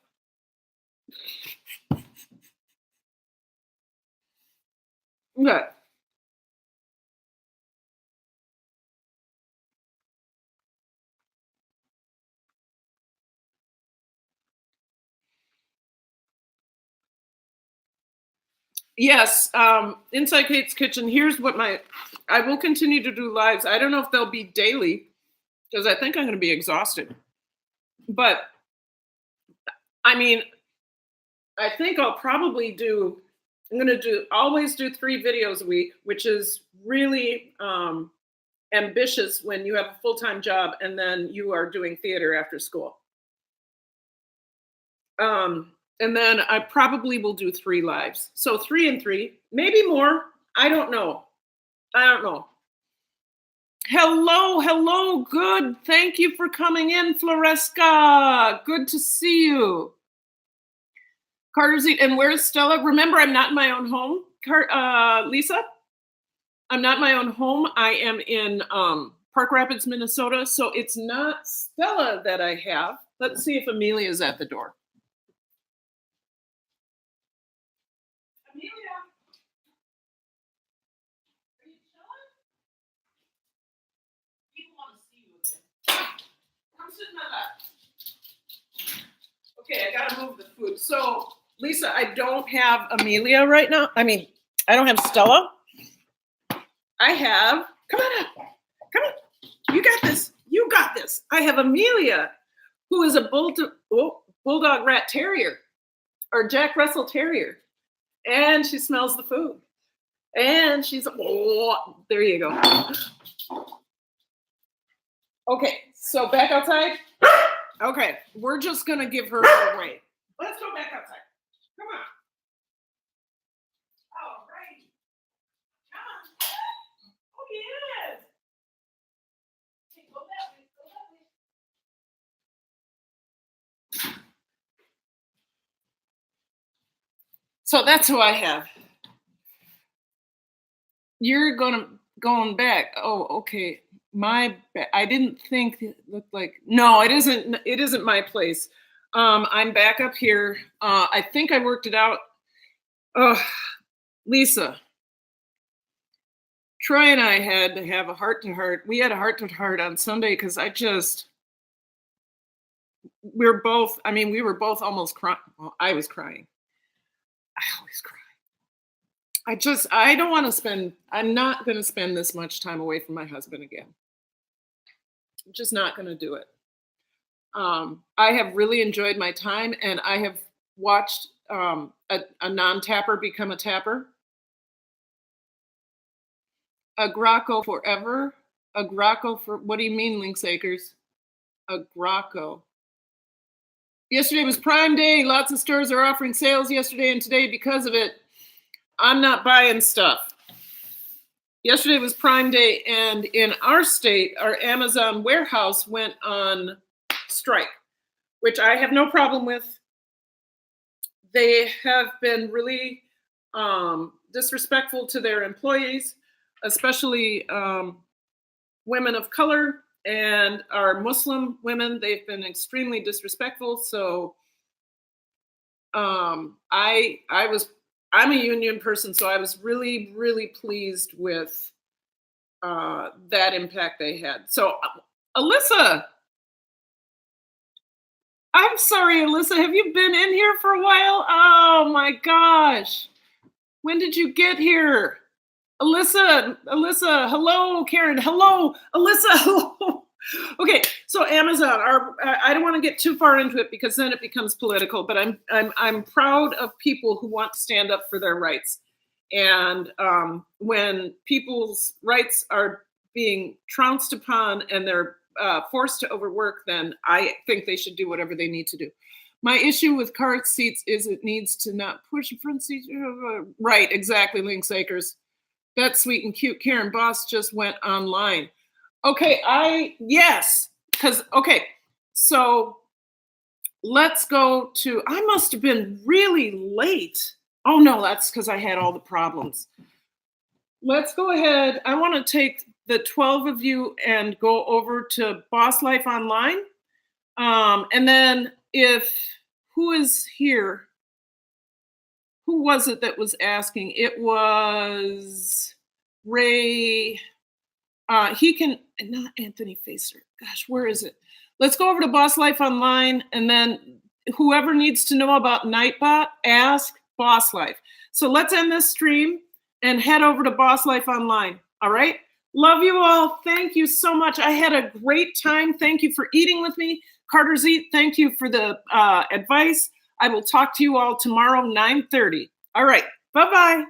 [SPEAKER 1] Okay. Yes, Inside Kate's Kitchen. Here's what I will continue to do lives. I don't know if they'll be daily because I think I'm going to be exhausted. But I mean, I think I'll probably always do 3 videos a week, which is really ambitious when you have a full-time job and then you are doing theater after school. And then I probably will do 3 lives. So 3 and 3, maybe more. I don't know. Hello. Good. Thank you for coming in, Floresca. Good to see you. Carter's Eat. And where's Stella? Remember, I'm not in my own home, Lisa. I'm not in my own home. I am in Park Rapids, Minnesota. So it's not Stella that I have. Let's see if Amelia's at the door. Okay, I gotta move the food. So, Lisa, I don't have Amelia right now. I mean, I don't have Stella. I have, come on. You got this. I have Amelia, who is a Bulldog Rat Terrier, or Jack Russell Terrier. And she smells the food. And she's, there you go. Okay, so back outside. Okay, we're just gonna give her away. Let's go back outside. Come on. All right. Come on. Oh, yes. Okay, go that way. Go that way. So that's who I have. You're going back. Oh, okay. I didn't think it looked like. No, it isn't. It isn't my place. I'm back up here. I think I worked it out. Oh, Lisa, Troy and I had to have a heart to heart. We had a heart to heart on Sunday because we're both. I mean, we were both almost crying. Well, I was crying. I always cry. I don't want to I'm not going to spend this much time away from my husband again. I'm just not going to do it. I have really enjoyed my time, and I have watched a non-tapper become a tapper. A Graco forever. A Graco for, what do you mean, Lynx Acres? A Graco. Yesterday was Prime Day. Lots of stores are offering sales yesterday and today because of it. I'm not buying stuff. Yesterday was Prime Day, and in our state, our Amazon warehouse went on strike, which I have no problem with. They have been really disrespectful to their employees, especially women of color and our Muslim women. They've been extremely disrespectful. So I'm a union person, so I was really, really pleased with that impact they had. So, Alyssa, I'm sorry, Alyssa, have you been in here for a while? Oh my gosh. When did you get here? Alyssa, hello, Karen, hello, Alyssa, hello. Okay, so Amazon, I don't want to get too far into it because then it becomes political, but I'm proud of people who want to stand up for their rights. And when people's rights are being trounced upon and they're forced to overwork, then I think they should do whatever they need to do. My issue with car seats is it needs to not push front seats. Right, exactly, Lynx Acres. That's sweet and cute. Karen Boss just went online. Okay, so let's go to, I must have been really late. Oh no, that's because I had all the problems. Let's go ahead. I want to take the 12 of you and go over to Boss Life Online. And then who is here? Who was it that was asking? It was Ray. He can, not Anthony Facer. Gosh, where is it? Let's go over to Boss Life Online, and then whoever needs to know about Nightbot, ask Boss Life. So let's end this stream and head over to Boss Life Online. All right? Love you all. Thank you so much. I had a great time. Thank you for eating with me. Carter's Eat, thank you for the advice. I will talk to you all tomorrow, 9:30. All right. Bye-bye.